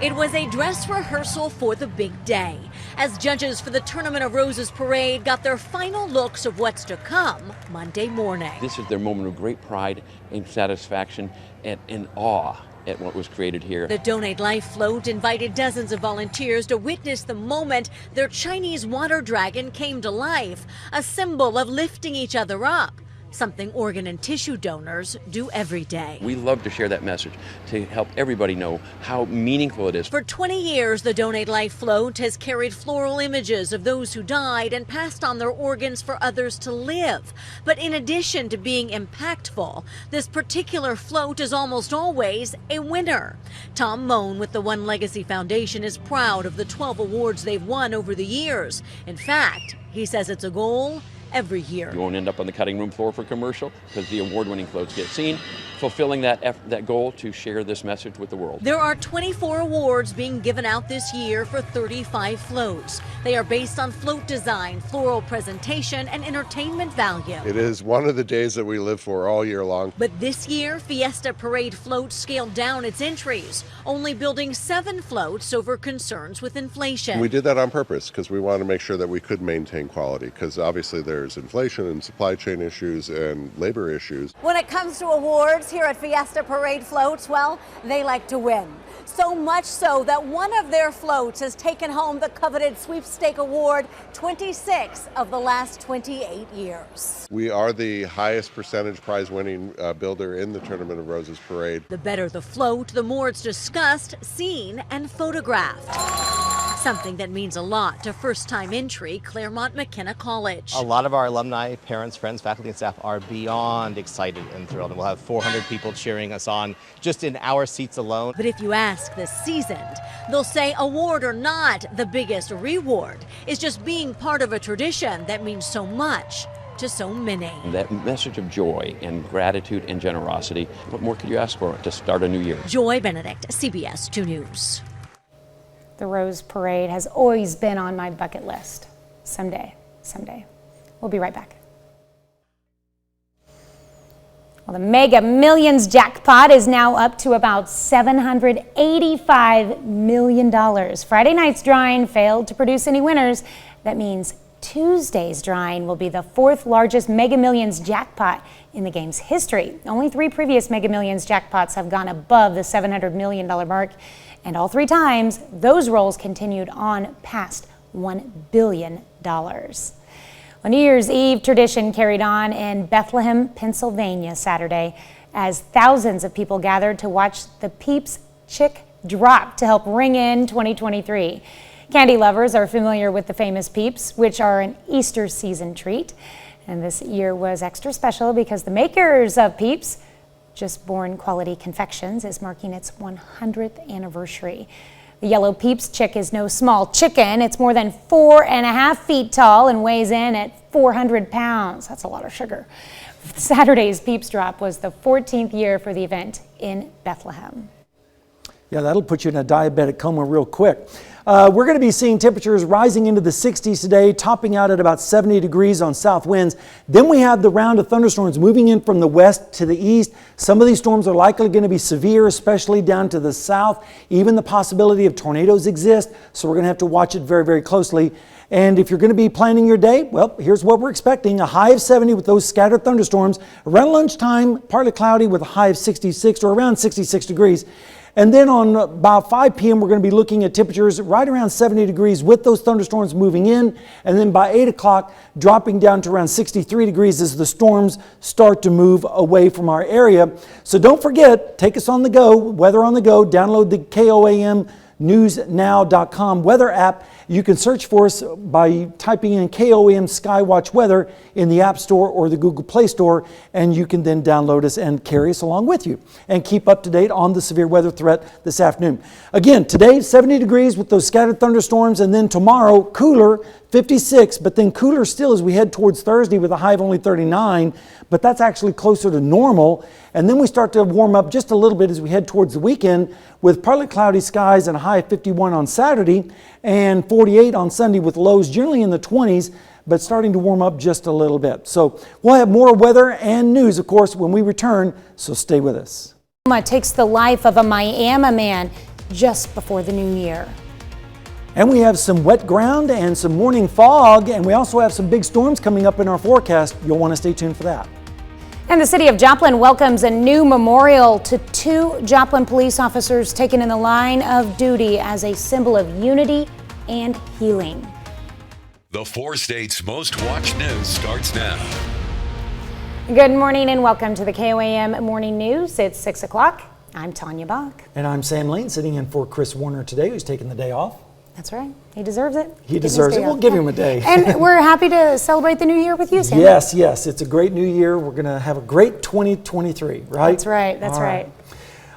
It was a dress rehearsal for the big day, as judges for the Tournament of Roses parade got their final looks of what's to come Monday morning. This is their moment of great pride and satisfaction and awe at what was created here. The Donate Life float invited dozens of volunteers to witness the moment their Chinese water dragon came to life, a symbol of lifting each other up, something organ and tissue donors do every day. We love to share that message to help everybody know how meaningful it is. For 20 years, the Donate Life float has carried floral images of those who died and passed on their organs for others to live. But in addition to being impactful, this particular float is almost always a winner. Tom Moan with the One Legacy Foundation is proud of the 12 awards they've won over the years. In fact, he says it's a goal every year. You won't end up on the cutting room floor for commercial because the award-winning floats get seen, fulfilling that goal to share this message with the world. There are 24 awards being given out this year for 35 floats. They are based on float design, floral presentation, and entertainment value. It is one of the days that we live for all year long. But this year, Fiesta Parade Float scaled down its entries, only building 7 floats over concerns with inflation. We did that on purpose because we wanted to make sure that we could maintain quality, because obviously there's inflation and supply chain issues and labor issues. When it comes to awards here at Fiesta Parade Floats, well, they like to win. So much so that one of their floats has taken home the coveted sweepstake award 26 of the last 28 years. We are the highest percentage prize winning builder in the Tournament of Roses parade. The better the float, the more it's discussed, seen, and photographed. Something that means a lot to first-time entry Claremont McKenna College. A lot of our alumni, parents, friends, faculty, and staff are beyond excited and thrilled. And we'll have 400 people cheering us on just in our seats alone. But if you ask the seasoned, they'll say award or not, the biggest reward is just being part of a tradition that means so much to so many. That message of joy and gratitude and generosity, what more could you ask for to start a new year? Joy Benedict, CBS 2 News. The Rose Parade has always been on my bucket list. Someday. We'll be right back. Well, the Mega Millions jackpot is now up to about $785 million. Friday night's drawing failed to produce any winners. That means Tuesday's drawing will be the fourth largest Mega Millions jackpot in the game's history. Only 3 previous Mega Millions jackpots have gone above the $700 million mark, and all 3 times those rolls continued on past $1 billion. A New Year's Eve tradition carried on in Bethlehem, Pennsylvania Saturday as thousands of people gathered to watch the Peeps chick drop to help ring in 2023. Candy lovers are familiar with the famous Peeps, which are an Easter season treat. And this year was extra special because the makers of Peeps, Just Born Quality Confections, is marking its 100th anniversary. The yellow Peeps chick is no small chicken. It's more than 4.5 feet tall and weighs in at 400 pounds. That's a lot of sugar. Saturday's Peeps drop was the 14th year for the event in Bethlehem. Yeah, that'll put you in a diabetic coma real quick. We're going to be seeing temperatures rising into the 60s today, topping out at about 70 degrees on south winds. Then we have the round of thunderstorms moving in from the west to the east. Some of these storms are likely going to be severe, especially down to the south. Even the possibility of tornadoes exist, so we're going to have to watch it very, very closely. And if you're going to be planning your day, well, here's what we're expecting. A high of 70 with those scattered thunderstorms. Around lunchtime, partly cloudy with a high of 66 or around 66 degrees. And then on about 5 p.m., we're going to be looking at temperatures right around 70 degrees with those thunderstorms moving in. And then by 8 o'clock, dropping down to around 63 degrees as the storms start to move away from our area. So don't forget, take us on the go, weather on the go. Download the KOAM newsnow.com weather app. You can search for us by typing in KOAM Skywatch Weather in the App Store or the Google Play Store, and you can then download us and carry us along with you and keep up to date on the severe weather threat this afternoon. Again, today 70 degrees with those scattered thunderstorms, and then tomorrow cooler, 56, but then cooler still as we head towards Thursday with a high of only 39, but that's actually closer to normal. And then we start to warm up just a little bit as we head towards the weekend with partly cloudy skies and a high of 51 on Saturday and 48 on Sunday with lows generally in the 20s, but starting to warm up just a little bit. So we'll have more weather and news, of course, when we return, so stay with us. Takes the life of a Miami man just before the new year. And we have some wet ground and some morning fog, and we also have some big storms coming up in our forecast. You'll want to stay tuned for that. And the city of Joplin welcomes a new memorial to 2 Joplin police officers taken in the line of duty as a symbol of unity and healing. The 4 states' most watched news starts now. Good morning and welcome to the KOAM Morning News. It's 6 o'clock. I'm Tanya Bach. And I'm Sam Lane, sitting in for Chris Warner today, who's taking the day off. That's right. He deserves it. He deserves it. We'll give him a day. And we're happy to celebrate the new year with you, Sam. Yes. It's a great new year. We're going to have a great 2023, right? That's right. That's right.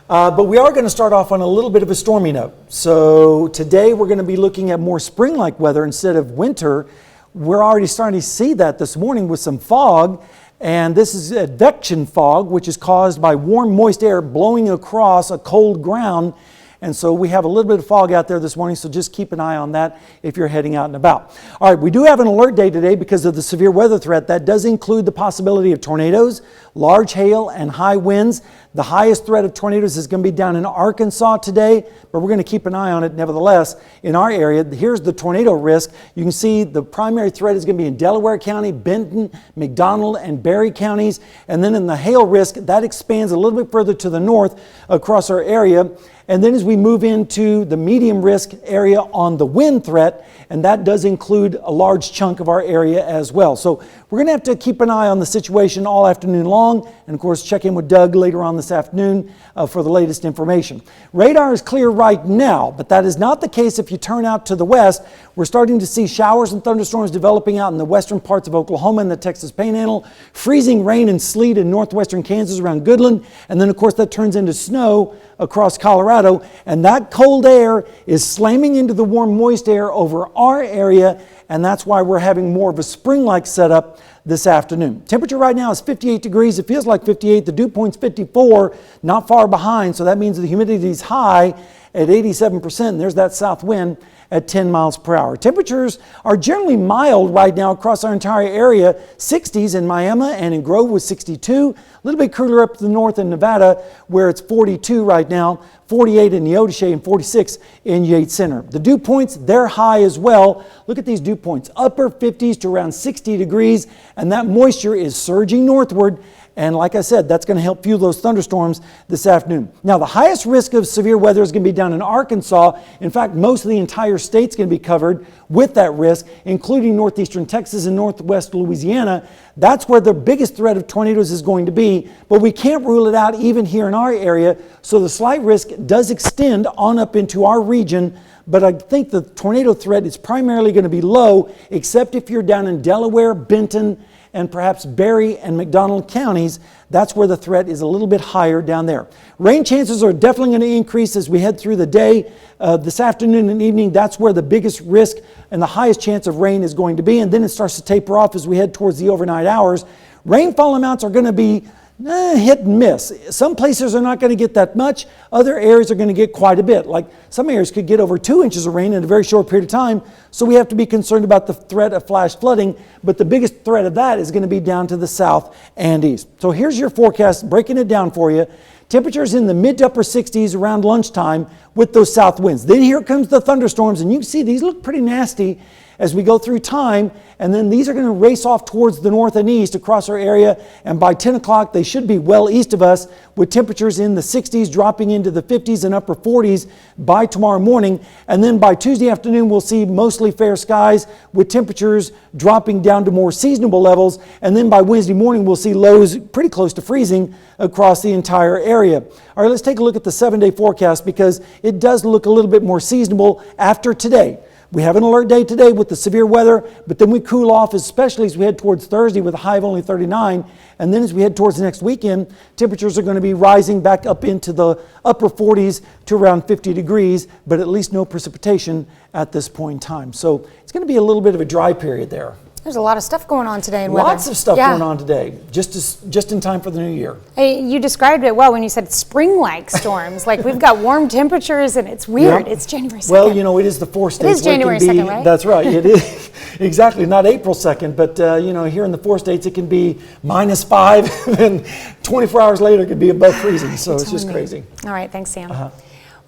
But we are going to start off on a little bit of a stormy note. So today we're going to be looking at more spring-like weather instead of winter. We're already starting to see that this morning with some fog. And this is advection fog, which is caused by warm, moist air blowing across a cold ground. And so we have a little bit of fog out there this morning, so just keep an eye on that if you're heading out and about. All right, we do have an alert day today because of the severe weather threat. That does include the possibility of tornadoes, large hail, and high winds. The highest threat of tornadoes is going to be down in Arkansas today, but we're going to keep an eye on it nevertheless. In our area, here's the tornado risk. You can see the primary threat is going to be in Delaware County, Benton, McDonald, and Berry counties. And then in the hail risk, that expands a little bit further to the north across our area. And then as we move into the medium risk area on the wind threat, and that does include a large chunk of our area as well. So we're going to have to keep an eye on the situation all afternoon long, and of course check in with Doug later on this afternoon for the latest information. Radar is clear right now, but that is not the case if you turn out to the west. We're starting to see showers and thunderstorms developing out in the western parts of Oklahoma and the Texas Panhandle, freezing rain and sleet in northwestern Kansas around Goodland, and then of course that turns into snow across Colorado, and that cold air is slamming into the warm, moist air over our area, and that's why we're having more of a spring-like setup this afternoon. Temperature right now is 58 degrees. It feels like 58. The dew point's 54, not far behind. So that means the humidity is high at 87%. And there's that south wind at 10 miles per hour. Temperatures are generally mild right now across our entire area. 60s in Miami and in Grove with 62. A little bit cooler up to the north in Nevada where it's 42 right now. 48 in Neodesha and 46 in Yates Center. The dew points, they're high as well. Look at these dew points, upper 50s to around 60 degrees, and that moisture is surging northward. And like I said, that's going to help fuel those thunderstorms this afternoon. Now, the highest risk of severe weather is going to be down in Arkansas. In fact, most of the entire state's going to be covered with that risk, including northeastern Texas and northwest Louisiana. That's where the biggest threat of tornadoes is going to be, but we can't rule it out even here in our area. So the slight risk does extend on up into our region, but I think the tornado threat is primarily going to be low, except if you're down in Delaware, Benton, and perhaps Berry and McDonald counties. That's where the threat is a little bit higher down there. Rain chances are definitely going to increase as we head through the day. This afternoon and evening, that's where the biggest risk and the highest chance of rain is going to be. And then it starts to taper off as we head towards the overnight hours. Rainfall amounts are going to be hit and miss. Some places are not going to get that much. Other areas are going to get quite a bit. Like some areas could get over 2 inches of rain in a very short period of time. So we have to be concerned about the threat of flash flooding. But the biggest threat of that is going to be down to the south and east. So here's your forecast, breaking it down for you. Temperatures in the mid to upper 60s around lunchtime with those south winds. Then here comes the thunderstorms, and you can see these look pretty nasty as we go through time, and then these are going to race off towards the north and east across our area, and by 10 o'clock they should be well east of us with temperatures in the 60s dropping into the 50s and upper 40s by tomorrow morning. And then by Tuesday afternoon we'll see mostly fair skies with temperatures dropping down to more seasonable levels, and then by Wednesday morning we'll see lows pretty close to freezing across the entire area. All right, let's take a look at the 7-day forecast because it does look a little bit more seasonable after today. We have an alert day today with the severe weather, but then we cool off, especially as we head towards Thursday with a high of only 39. And then as we head towards the next weekend, temperatures are going to be rising back up into the upper 40s to around 50 degrees, but at least no precipitation at this point in time. So it's going to be a little bit of a dry period there. There's a lot of stuff going on today in weather. Lots of stuff going on today, just in time for the new year. Hey, you described it well when you said spring-like storms. Like we've got warm temperatures and it's weird. It's January 2nd. Well, you know, it is the 4 states. It is January 2nd, right? That's right. It is exactly, not April 2nd, but you know, here in the 4 states it can be -5 and 24 hours later it could be above freezing. So it's just crazy. All right, thanks, Sam.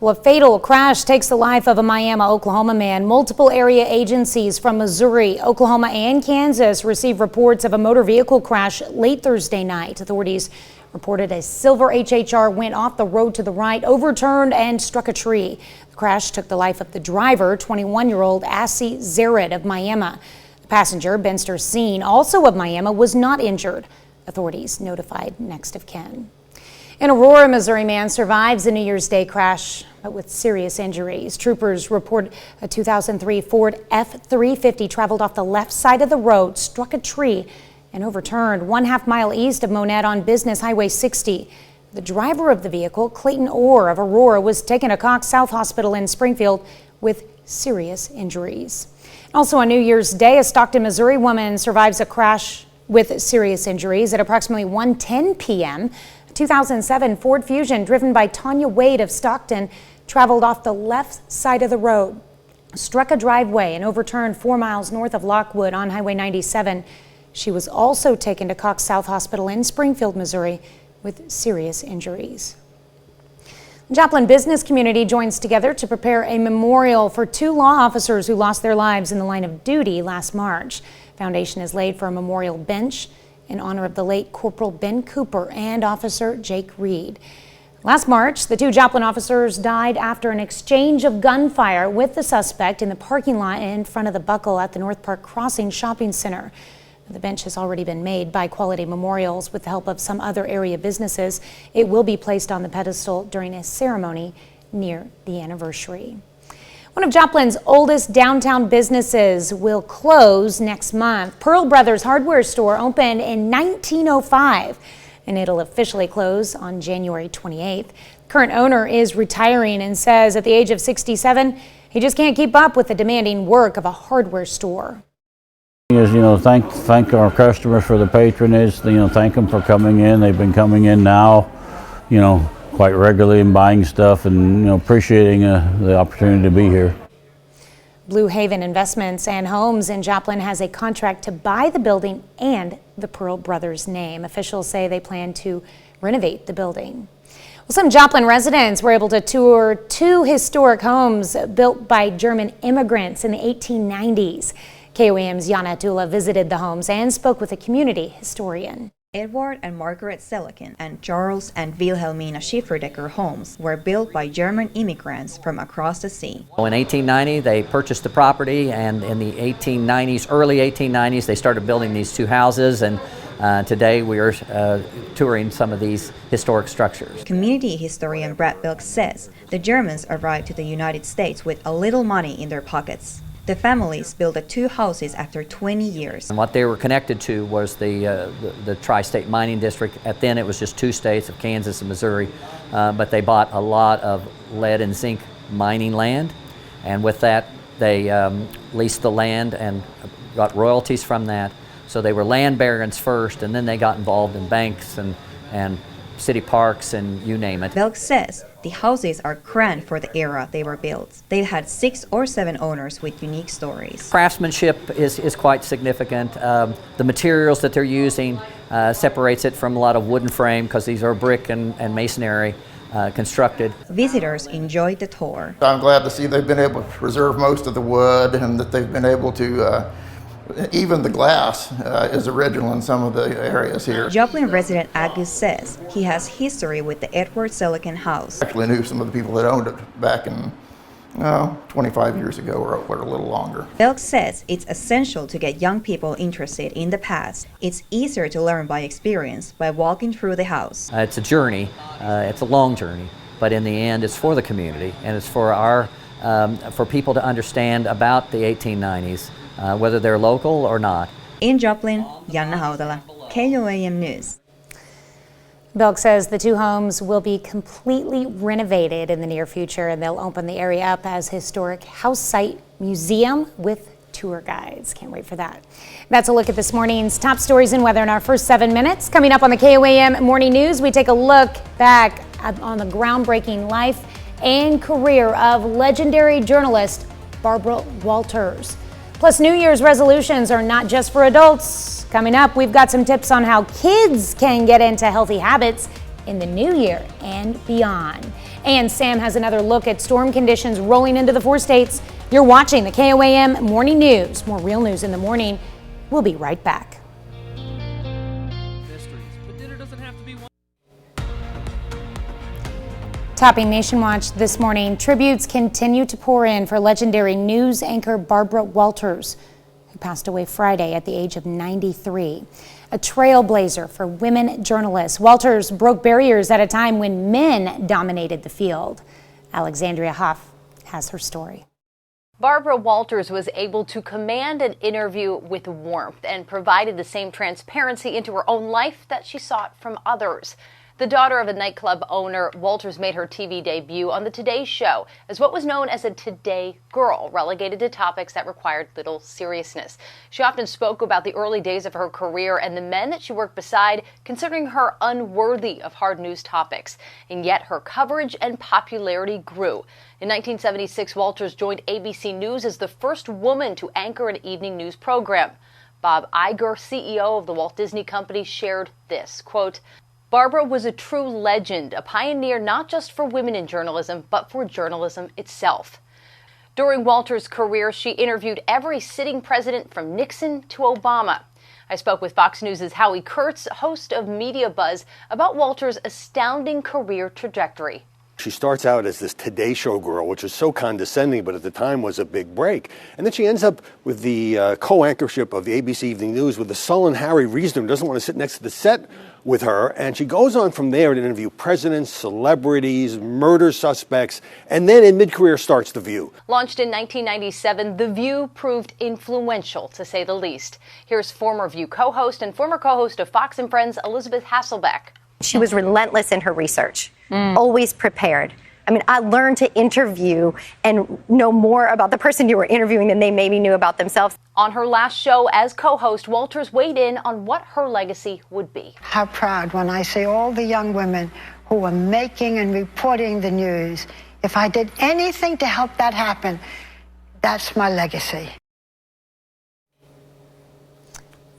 Well, a fatal crash takes the life of a Miami, Oklahoma man. Multiple area agencies from Missouri, Oklahoma, and Kansas received reports of a motor vehicle crash late Thursday night. Authorities reported a silver HHR went off the road to the right, overturned, and struck a tree. The crash took the life of the driver, 21-year-old Assi Zared of Miami. The passenger, Benster Seen, also of Miami, was not injured. Authorities notified next of kin. An Aurora, Missouri man survives a New Year's Day crash, but with serious injuries. Troopers report a 2003 Ford F-350 traveled off the left side of the road, struck a tree, and overturned 1/2 mile east of Monette on Business Highway 60. The driver of the vehicle, Clayton Orr of Aurora, was taken to Cox South Hospital in Springfield with serious injuries. Also on New Year's Day, a Stockton, Missouri woman survives a crash with serious injuries at approximately 1:10 p.m. 2007 Ford Fusion driven by Tanya Wade of Stockton traveled off the left side of the road, struck a driveway, and overturned 4 miles north of Lockwood on Highway 97. She was also taken to Cox South Hospital in Springfield, Missouri with serious injuries. The Joplin business community joins together to prepare a memorial for 2 law officers who lost their lives in the line of duty last March. Foundation is laid for a memorial bench in honor of the late Corporal Ben Cooper and Officer Jake Reed. Last March, the 2 Joplin officers died after an exchange of gunfire with the suspect in the parking lot in front of the Buckle at the North Park Crossing Shopping Center. The bench has already been made by Quality Memorials with the help of some other area businesses. It will be placed on the pedestal during a ceremony near the anniversary. One of Joplin's oldest downtown businesses will close next month. Pearl Brothers Hardware Store opened in 1905, and it'll officially close on January 28th. Current owner is retiring and says at the age of 67, he just can't keep up with the demanding work of a hardware store. Is, thank our customers for the patronage, thank them for coming in. They've been coming in now, quite regularly and buying stuff and, appreciating the opportunity to be here. Blue Haven Investments and Homes in Joplin has a contract to buy the building and the Pearl Brothers name. Officials say they plan to renovate the building. Well, some Joplin residents were able to tour 2 historic homes built by German immigrants in the 1890s. KOAM's Yana Dula visited the homes and spoke with a community historian. Edward and Margaret Selikin and Charles and Wilhelmina Schifferdecker homes were built by German immigrants from across the sea. In 1890, they purchased the property, and in the 1890s, early 1890s, they started building these 2 houses, and today we are touring some of these historic structures. Community historian Brad Bilk says the Germans arrived to the United States with a little money in their pockets. The families built the 2 houses after 20 years. And what they were connected to was the tri-state mining district. Then it was just 2 states of Kansas and Missouri, but they bought a lot of lead and zinc mining land, and with that they leased the land and got royalties from that. So they were land barons first, and then they got involved in banks and city parks and you name it. Belk says the houses are grand for the era they were built. They had 6 or 7 owners with unique stories. Craftsmanship is quite significant. The materials that they're using separates it from a lot of wooden frame, because these are brick and masonry constructed. Visitors enjoyed the tour. I'm glad to see they've been able to preserve most of the wood, and that they've been able to even the glass is original in some of the areas here. Joplin resident Agus says he has history with the Edward Selikin house. I actually knew some of the people that owned it back in 25 years ago or a little longer. Belk says it's essential to get young people interested in the past. It's easier to learn by experience by walking through the house. It's a journey, it's a long journey, but in the end it's for the community, and it's for for people to understand about the 1890s. Whether they're local or not. In Joplin, Yana Haudala, KOAM News. Belk says the 2 homes will be completely renovated in the near future, and they'll open the area up as historic house site museum with tour guides. Can't wait for that. That's a look at this morning's top stories and weather in our first 7 minutes. Coming up on the KOAM Morning News, we take a look back on the groundbreaking life and career of legendary journalist Barbara Walters. Plus, New Year's resolutions are not just for adults. Coming up, we've got some tips on how kids can get into healthy habits in the new year and beyond. And Sam has another look at storm conditions rolling into the 4 states. You're watching the KOAM Morning News. More real news in the morning. We'll be right back. Topping Nation Watch this morning, tributes continue to pour in for legendary news anchor Barbara Walters, who passed away Friday at the age of 93. A trailblazer for women journalists, Walters broke barriers at a time when men dominated the field. Alexandria Hoff has her story. Barbara Walters was able to command an interview with warmth and provided the same transparency into her own life that she sought from others. The daughter of a nightclub owner, Walters made her TV debut on the Today Show as what was known as a Today Girl, relegated to topics that required little seriousness. She often spoke about the early days of her career and the men that she worked beside, considering her unworthy of hard news topics. And yet her coverage and popularity grew. In 1976, Walters joined ABC News as the first woman to anchor an evening news program. Bob Iger, CEO of the Walt Disney Company, shared this, quote, "Barbara was a true legend, a pioneer not just for women in journalism, but for journalism itself." During Walters' career, she interviewed every sitting president from Nixon to Obama. I spoke with Fox News' Howie Kurtz, host of Media Buzz, about Walters' astounding career trajectory. She starts out as this Today Show girl, which is so condescending, but at the time was a big break. And then she ends up with the co-anchorship of the ABC Evening News with the sullen Harry Reasoner, who doesn't want to sit next to the set with her. And she goes on from there to interview presidents, celebrities, murder suspects, and then in mid-career starts The View. Launched in 1997, The View proved influential, to say the least. Here's former View co-host and former co-host of Fox and Friends, Elizabeth Hasselbeck. She was relentless in her research, always prepared. I mean, I learned to interview and know more about the person you were interviewing than they maybe knew about themselves. On her last show as co-host, Walters weighed in on what her legacy would be. How proud when I see all the young women who are making and reporting the news. If I did anything to help that happen, that's my legacy.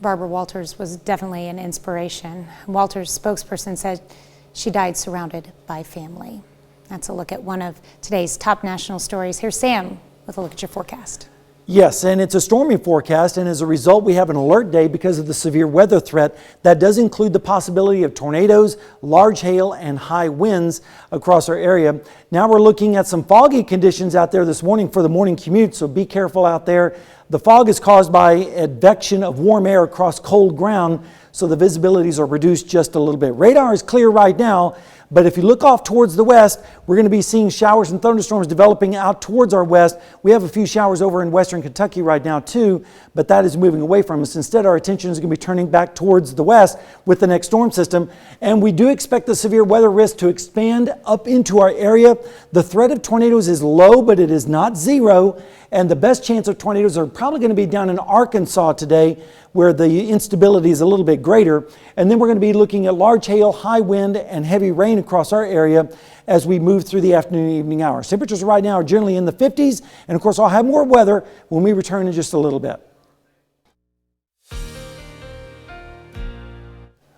Barbara Walters was definitely an inspiration. Walters' spokesperson said she died surrounded by family. That's a look at one of today's top national stories. Here's Sam with a look at your forecast. Yes, and it's a stormy forecast, and as a result, we have an alert day because of the severe weather threat. That does include the possibility of tornadoes, large hail, and high winds across our area. Now we're looking at some foggy conditions out there this morning for the morning commute, so be careful out there. The fog is caused by advection of warm air across cold ground, so the visibilities are reduced just a little bit. Radar is clear right now, but if you look off towards the west, we're going to be seeing showers and thunderstorms developing out towards our west. We have a few showers over in western Kentucky right now too, but that is moving away from us. Instead, our attention is going to be turning back towards the west with the next storm system, and we do expect the severe weather risk to expand up into our area. The threat of tornadoes is low, but it is not zero, and the best chance of tornadoes are probably going to be down in Arkansas today, where the instability is a little bit greater. And then we're going to be looking at large hail, high wind, and heavy rain across our area as we move through the afternoon and evening hours. Temperatures right now are generally in the 50s, and of course I'll have more weather when we return in just a little bit.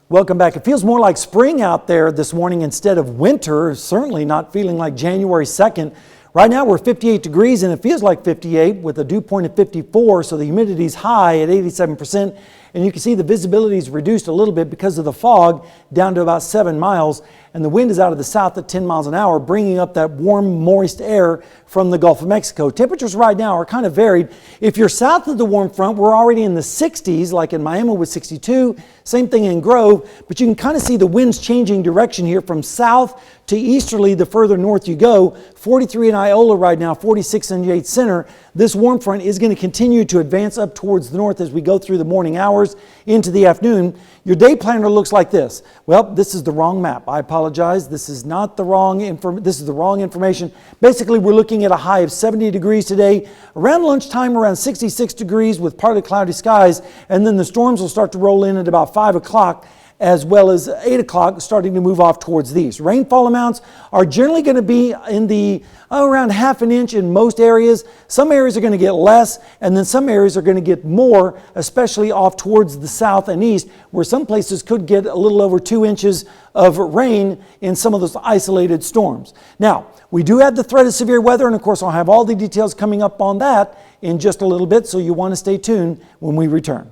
Welcome back. It feels more like spring out there this morning instead of winter, certainly not feeling like January 2nd. Right now we're 58 degrees and it feels like 58 with a dew point of 54, so the humidity is high at 87%. And you can see the visibility is reduced a little bit because of the fog, down to about 7 miles. And the wind is out of the south at 10 miles an hour, bringing up that warm, moist air from the Gulf of Mexico. Temperatures right now are kind of varied. If you're south of the warm front, we're already in the 60s, like in Miami with 62. Same thing in Grove. But you can kind of see the winds changing direction here from south to easterly the further north you go. 43 in Iola right now, 46 in Yates Center. This warm front is going to continue to advance up towards the north as we go through the morning hours into the afternoon. Your day planner looks like this. Well, this is the wrong map. I apologize. This is not the wrong this is the wrong information. Basically, we're looking at a high of 70 degrees today. Around lunchtime, around 66 degrees with partly cloudy skies, and then the storms will start to roll in at about 5 o'clock. As well as 8 o'clock, starting to move off towards these. Rainfall amounts are generally going to be in the around half an inch in most areas. Some areas are going to get less, and then some areas are going to get more, especially off towards the south and east, where some places could get a little over 2 inches of rain in some of those isolated storms. Now, we do have the threat of severe weather, and of course I'll have all the details coming up on that in just a little bit, so you want to stay tuned when we return.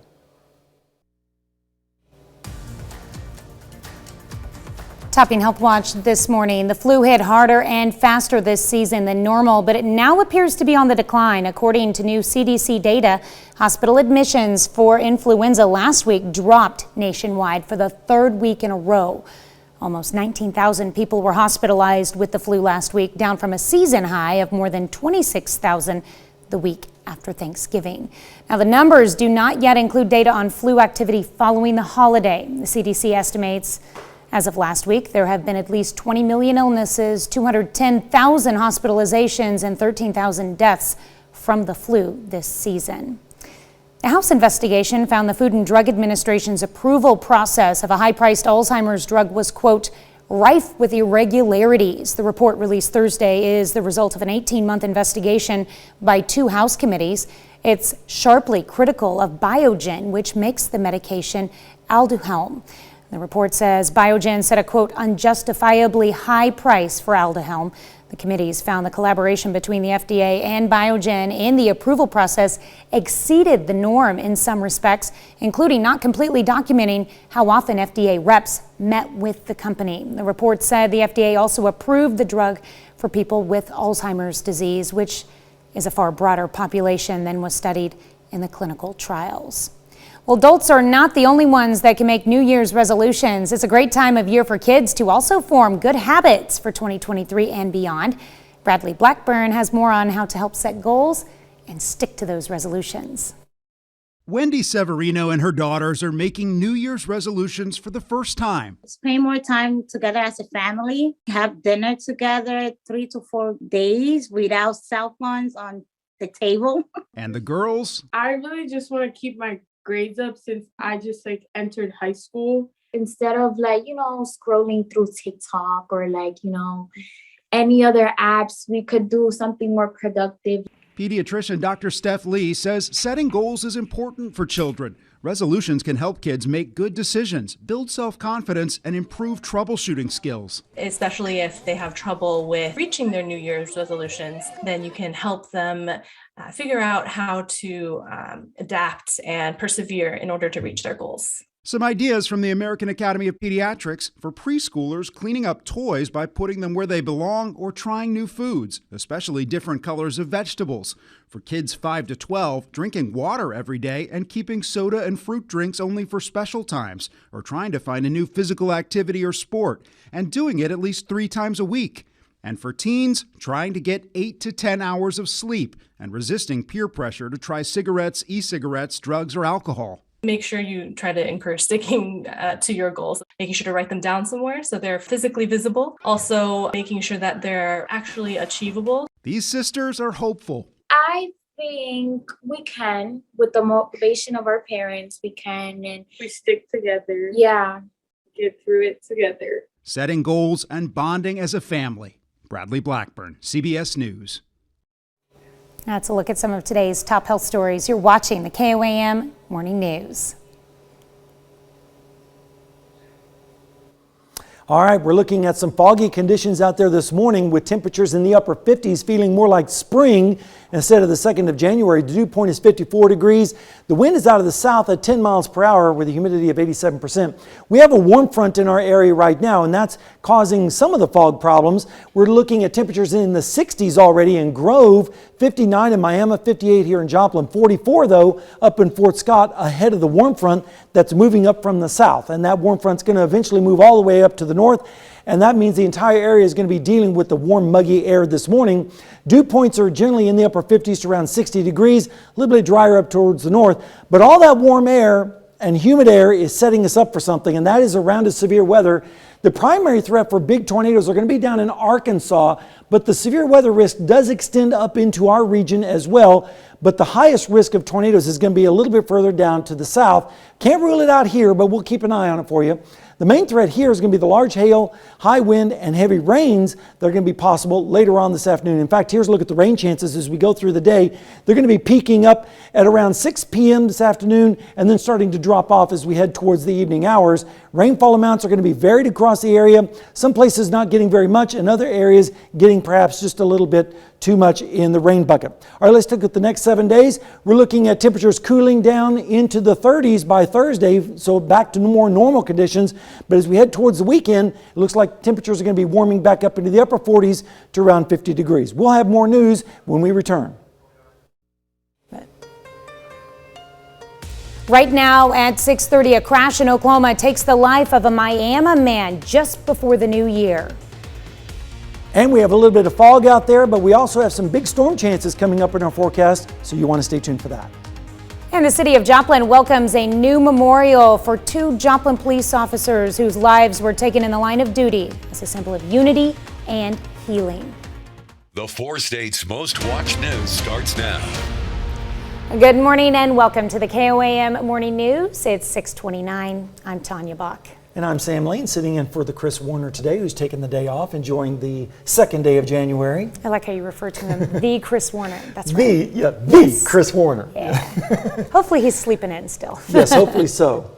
Topping Health Watch this morning, the flu hit harder and faster this season than normal, but it now appears to be on the decline. According to new CDC data, hospital admissions for influenza last week dropped nationwide for the third week in a row. Almost 19,000 people were hospitalized with the flu last week, down from a season high of more than 26,000 the week after Thanksgiving. Now, the numbers do not yet include data on flu activity following the holiday. The CDC estimates as of last week, there have been at least 20 million illnesses, 210,000 hospitalizations, and 13,000 deaths from the flu this season. A House investigation found the Food and Drug Administration's approval process of a high-priced Alzheimer's drug was, quote, rife with irregularities. The report released Thursday is the result of an 18-month investigation by 2 House committees. It's sharply critical of Biogen, which makes the medication Aduhelm. The report says Biogen set a, quote, unjustifiably high price for Aduhelm. The committees found the collaboration between the FDA and Biogen in the approval process exceeded the norm in some respects, including not completely documenting how often FDA reps met with the company. The report said the FDA also approved the drug for people with Alzheimer's disease, which is a far broader population than was studied in the clinical trials. Well, adults are not the only ones that can make New Year's resolutions. It's a great time of year for kids to also form good habits for 2023 and beyond. Bradley Blackburn has more on how to help set goals and stick to those resolutions. Wendy Severino and her daughters are making New Year's resolutions for the first time. Spend more time together as a family, have dinner together 3 to 4 days without cell phones on the table. And the girls? I really just want to keep my grades up since I just entered high school. Instead of scrolling through TikTok or any other apps, we could do something more productive. Pediatrician Dr. Steph Lee says setting goals is important for children. Resolutions can help kids make good decisions, build self-confidence, and improve troubleshooting skills. Especially if they have trouble with reaching their New Year's resolutions, then you can help them figure out how to adapt and persevere in order to reach their goals. Some ideas from the American Academy of Pediatrics for preschoolers cleaning up toys by putting them where they belong or trying new foods, especially different colors of vegetables. For kids 5 to 12, drinking water every day and keeping soda and fruit drinks only for special times, or trying to find a new physical activity or sport, and doing it at least 3 times a week. And for teens, trying to get 8 to 10 hours of sleep and resisting peer pressure to try cigarettes, e-cigarettes, drugs, or alcohol. Make sure you try to encourage sticking to your goals, making sure to write them down somewhere so they're physically visible. Also, making sure that they're actually achievable. These sisters are hopeful. I think we can, with the motivation of our parents, we can. And we stick together. Yeah. Get through it together. Setting goals and bonding as a family. Bradley Blackburn, CBS News. That's a look at some of today's top health stories. You're watching the KOAM Morning News. All right, we're looking at some foggy conditions out there this morning with temperatures in the upper 50s, feeling more like spring instead of the 2nd of January. The dew point is 54 degrees. The wind is out of the south at 10 miles per hour with a humidity of 87%. We have a warm front in our area right now, and that's causing some of the fog problems. We're looking at temperatures in the 60s already in Grove, 59 in Miami, 58 here in Joplin, 44 though up in Fort Scott ahead of the warm front that's moving up from the south. And that warm front's going to eventually move all the way up to the north, and that means the entire area is going to be dealing with the warm, muggy air this morning. Dew points are generally in the upper 50s to around 60 degrees, a little bit drier up towards the north, but all that warm air and humid air is setting us up for something, and that is around of severe weather. The primary threat for big tornadoes are going to be down in Arkansas, but the severe weather risk does extend up into our region as well. But the highest risk of tornadoes is going to be a little bit further down to the south. Can't rule it out here, but we'll keep an eye on it for you. The main threat here is going to be the large hail, high wind, and heavy rains that are going to be possible later on this afternoon. In fact, here's a look at the rain chances as we go through the day. They're going to be peaking up at around 6 p.m. this afternoon and then starting to drop off as we head towards the evening hours. Rainfall amounts are going to be varied across the area. Some places not getting very much, and other areas getting perhaps just a little bit too much in the rain bucket. All right, let's look at the next 7 days. We're looking at temperatures cooling down into the 30s by Thursday, so back to more normal conditions. But as we head towards the weekend, it looks like temperatures are going to be warming back up into the upper 40s to around 50 degrees. We'll have more news when we return. Right now at 6:30, a crash in Oklahoma takes the life of a Miami man just before the new year. And we have a little bit of fog out there, but we also have some big storm chances coming up in our forecast, so you want to stay tuned for that. And the city of Joplin welcomes a new memorial for 2 Joplin police officers whose lives were taken in the line of duty as a symbol of unity and healing. The 4 states' most watched news starts now. Good morning and welcome to the KOAM Morning News. It's 6:29. I'm Tanya Bach. And I'm Sam Lane, sitting in for the Chris Warner today, who's taking the day off, enjoying the 2nd day of January. I like how you refer to him, the Chris Warner. That's right. The Chris Warner. Yeah. Hopefully he's sleeping in still. Yes, hopefully so.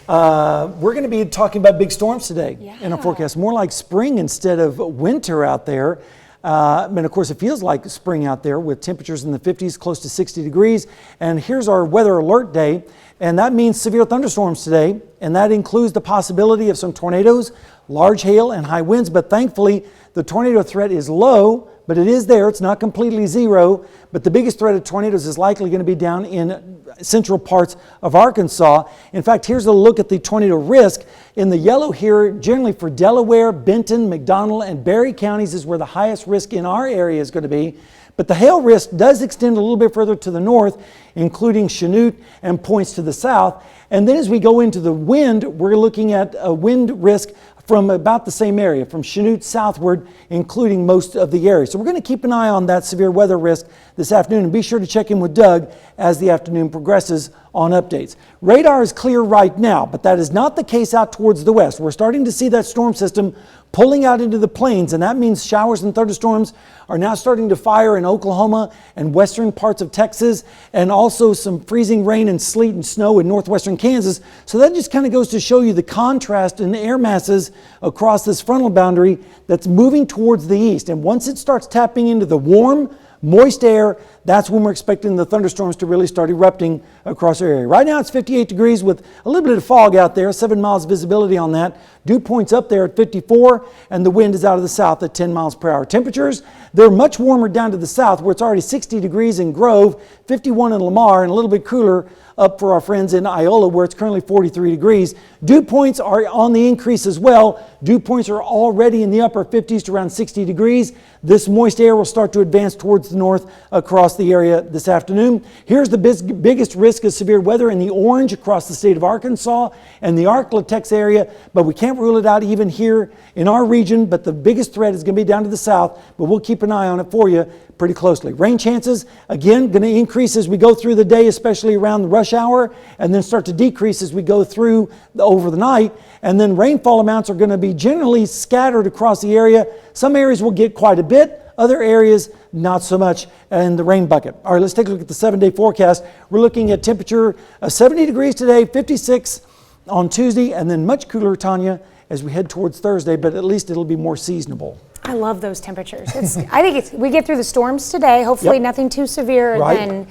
We're going to be talking about big storms today in our forecast. More like spring instead of winter out there. And of course, it feels like spring out there with temperatures in the 50s, close to 60 degrees. And here's our weather alert day. And that means severe thunderstorms today. And that includes the possibility of some tornadoes, large hail, and high winds. But thankfully, the tornado threat is low, but it is there. It's not completely zero. But the biggest threat of tornadoes is likely going to be down in central parts of Arkansas. In fact, here's a look at the tornado risk. In the yellow here, generally for Delaware, Benton, McDonald, and Berry counties is where the highest risk in our area is going to be. But the hail risk does extend a little bit further to the north, including Chanute and points to the south. And then as we go into the wind, we're looking at a wind risk from about the same area, from Chanute southward, including most of the area. So we're going to keep an eye on that severe weather risk this afternoon, and be sure to check in with Doug as the afternoon progresses on updates. Radar is clear right now, but that is not the case out towards the west. We're starting to see that storm system pulling out into the plains, and that means showers and thunderstorms are now starting to fire in Oklahoma and western parts of Texas, and also some freezing rain and sleet and snow in northwestern Kansas. So that just kind of goes to show you the contrast in the air masses across this frontal boundary that's moving towards the east. And once it starts tapping into the warm, moist air, that's when we're expecting the thunderstorms to really start erupting across our area. Right now it's 58 degrees with a little bit of fog out there, 7 miles visibility on that. Dew point's up there at 54, and the wind is out of the south at 10 miles per hour. Temperatures, they're much warmer down to the south, where it's already 60 degrees in Grove, 51 in Lamar, and a little bit cooler up for our friends in Iola, where it's currently 43 degrees. Dew points are on the increase as well. Dew points are already in the upper 50s to around 60 degrees. This moist air will start to advance towards the north across the area this afternoon. Here's the biggest risk of severe weather in the orange across the state of Arkansas and the Ark-La-Tex area, but we can't rule it out even here in our region. But the biggest threat is going to be down to the south, but we'll keep an eye on it for you pretty closely. Rain chances, again, going to increase as we go through the day, especially around the rush hour, and then start to decrease as we go through over the night. And then rainfall amounts are going to be generally scattered across the area. Some areas will get quite a bit, other areas not so much in the rain bucket. All right, let's take a look at the 7-day forecast. We're looking at temperature 70 degrees today, 56 on Tuesday, and then much cooler, Tanya, as we head towards Thursday, but at least it'll be more seasonable. I love those temperatures. I think we get through the storms today. Hopefully nothing too severe. Right.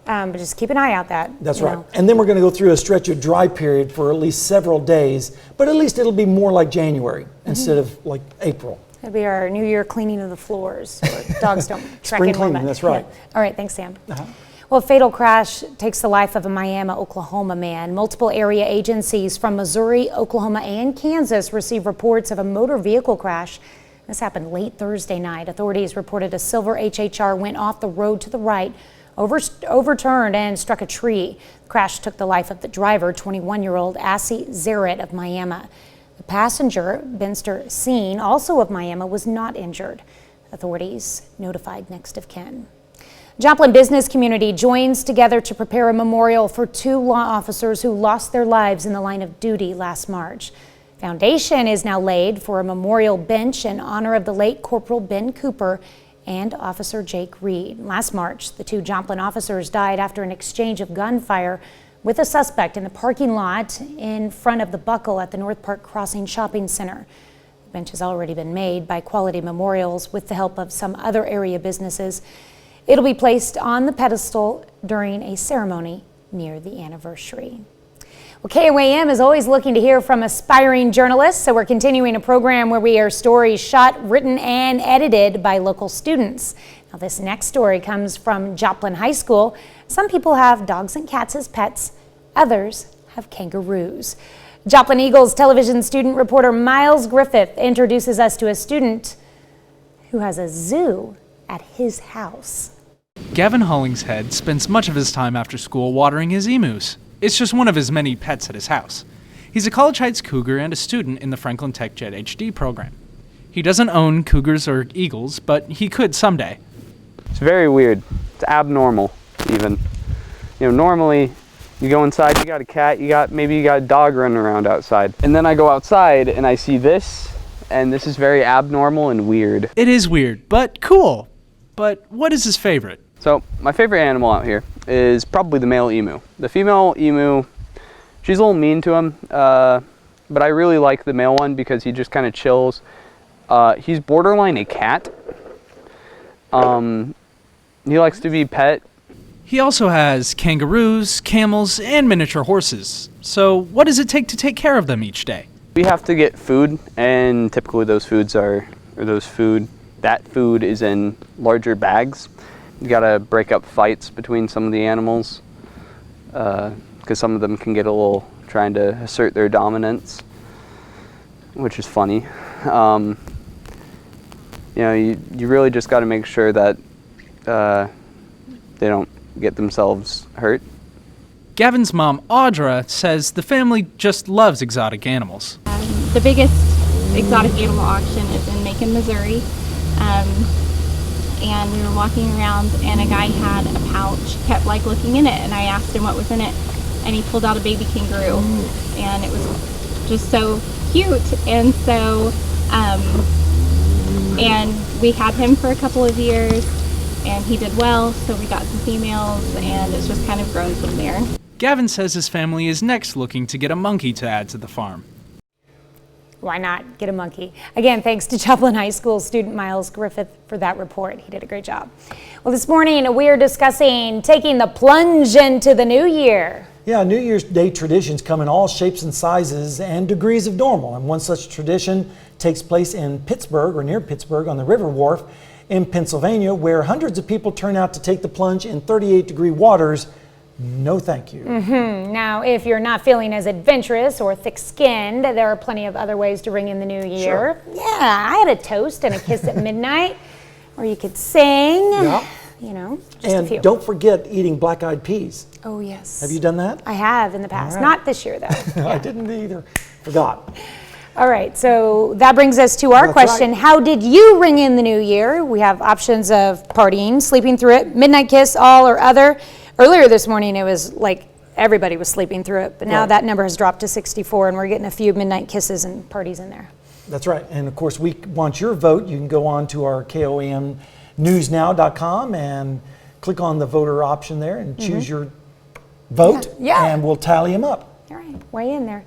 But just keep an eye out that. That's right. And then we're going to go through a stretch of dry period for at least several days, but at least it'll be more like January instead of like April. It'll be our New Year cleaning of the floors. Dogs don't track Spring in one. cleaning, that's right. Yeah. All right, thanks, Sam. Well, a fatal crash takes the life of a Miami, Oklahoma man. Multiple area agencies from Missouri, Oklahoma, and Kansas received reports of a motor vehicle crash. This happened late Thursday night. Authorities reported a silver HHR went off the road to the right, overturned and struck a tree. The crash took the life of the driver, 21-year-old Assi Zaret of Miami. The passenger, Benster Seen, also of Miami, was not injured. Authorities notified next of kin. Joplin business community joins together to prepare a memorial for 2 law officers who lost their lives in the line of duty last March. Foundation is now laid for a memorial bench in honor of the late Corporal Ben Cooper and Officer Jake Reed. Last March, the 2 Joplin officers died after an exchange of gunfire with a suspect in the parking lot in front of the Buckle at the North Park Crossing Shopping Center. The bench has already been made by Quality Memorials with the help of some other area businesses. It'll be placed on the pedestal during a ceremony near the anniversary. Well, KOAM is always looking to hear from aspiring journalists, so we're continuing a program where we air stories shot, written, and edited by local students. Now, this next story comes from Joplin High School. Some people have dogs and cats as pets, others have kangaroos. Joplin Eagles television student reporter Miles Griffith introduces us to a student who has a zoo at his house. Gavin Hollingshead spends much of his time after school watering his emus. It's just one of his many pets at his house. He's a College Heights Cougar and a student in the Franklin Tech Jet HD program. He doesn't own cougars or eagles, but he could someday. It's very weird. It's abnormal, even. You know, normally you go inside, you got a cat, maybe you got a dog running around outside. And then I go outside and I see this, and this is very abnormal and weird. It is weird, but cool. But what is his favorite? So my favorite animal out here is probably the male emu. The female emu, she's a little mean to him, but I really like the male one because he just kind of chills. He's borderline a cat. He likes to be pet. He also has kangaroos, camels, and miniature horses. So what does it take to take care of them each day? We have to get food, and typically that food is in larger bags. You gotta break up fights between some of the animals because some of them can get a little trying to assert their dominance, which is funny. You know, you really just got to make sure that they don't get themselves hurt. Gavin's mom, Audra, says the family just loves exotic animals. The biggest exotic animal auction is in Macon, Missouri. And we were walking around and a guy had a pouch, kept like looking in it, and I asked him what was in it, and he pulled out a baby kangaroo, and it was just so cute. And so and we had him for a couple of years and he did well, so we got some females and it's just kind of grown from there. Gavin says his family is next looking to get a monkey to add to the farm. Why not get a monkey? Again, thanks to Joplin High School student Miles Griffith for that report. He did a great job. Well, this morning we're discussing taking the plunge into the new year. Yeah, New Year's Day traditions come in all shapes and sizes and degrees of normal. And one such tradition takes place in Pittsburgh, or near Pittsburgh, on the River Wharf in Pennsylvania, where hundreds of people turn out to take the plunge in 38-degree waters. No thank you. Now, if you're not feeling as adventurous or thick-skinned, there are plenty of other ways to ring in the new year. Sure. Yeah, I had a toast and a kiss at midnight, or you could sing. Yeah. You know, just a few. And don't forget eating black-eyed peas. Oh, yes. Have you done that? I have in the past. All right. Not this year, though. I didn't either. Forgot. All right, so that brings us to our That's question. right. How did you ring in the new year? We have options of partying, sleeping through it, midnight kiss, all or other. Earlier this morning, it was like everybody was sleeping through it, but now Right. that number has dropped to 64, and we're getting a few midnight kisses and parties in there. That's right. And of course, we want your vote. You can go on to our KOAMnewsnow.com and click on the voter option there and choose your vote, Yeah. and we'll tally them up. All right, weigh in there.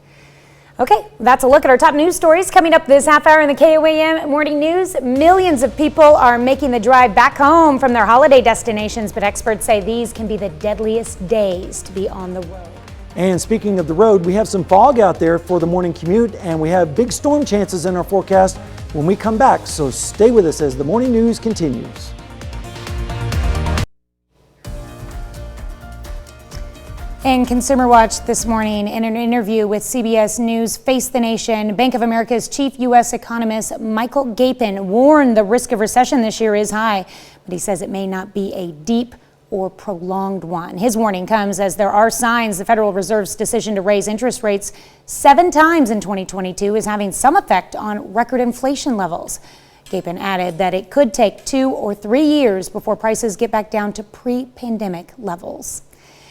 Okay, that's a look at our top news stories coming up this half hour in the KOAM Morning News. Millions of people are making the drive back home from their holiday destinations, but experts say these can be the deadliest days to be on the road. And speaking of the road, we have some fog out there for the morning commute, and we have big storm chances in our forecast when we come back. So stay with us as the morning news continues. In Consumer Watch this morning, in an interview with CBS News Face the Nation, Bank of America's chief U.S. economist Michael Gapin warned the risk of recession this year is high, but he says it may not be a deep or prolonged one. His warning comes as there are signs the Federal Reserve's decision to raise interest rates 7 times in 2022 is having some effect on record inflation levels. Gapin added that it could take 2 or 3 years before prices get back down to pre-pandemic levels.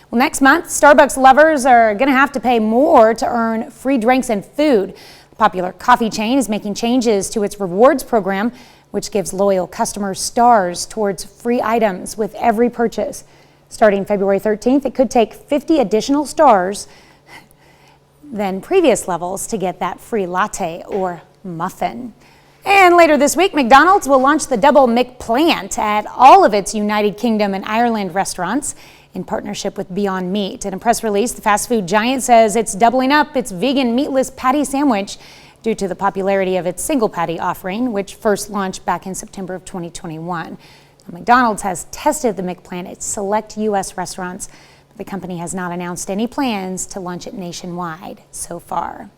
Well, next month, Starbucks lovers are going to have to pay more to earn free drinks and food. The popular coffee chain is making changes to its rewards program, which gives loyal customers stars towards free items with every purchase. Starting February 13th, it could take 50 additional stars than previous levels to get that free latte or muffin. And later this week, McDonald's will launch the Double McPlant at all of its United Kingdom and Ireland restaurants in partnership with Beyond Meat. In a press release, the fast food giant says it's doubling up its vegan meatless patty sandwich due to the popularity of its single patty offering, which first launched back in September of 2021. Now, McDonald's has tested the McPlant at select U.S. restaurants, but the company has not announced any plans to launch it nationwide so far.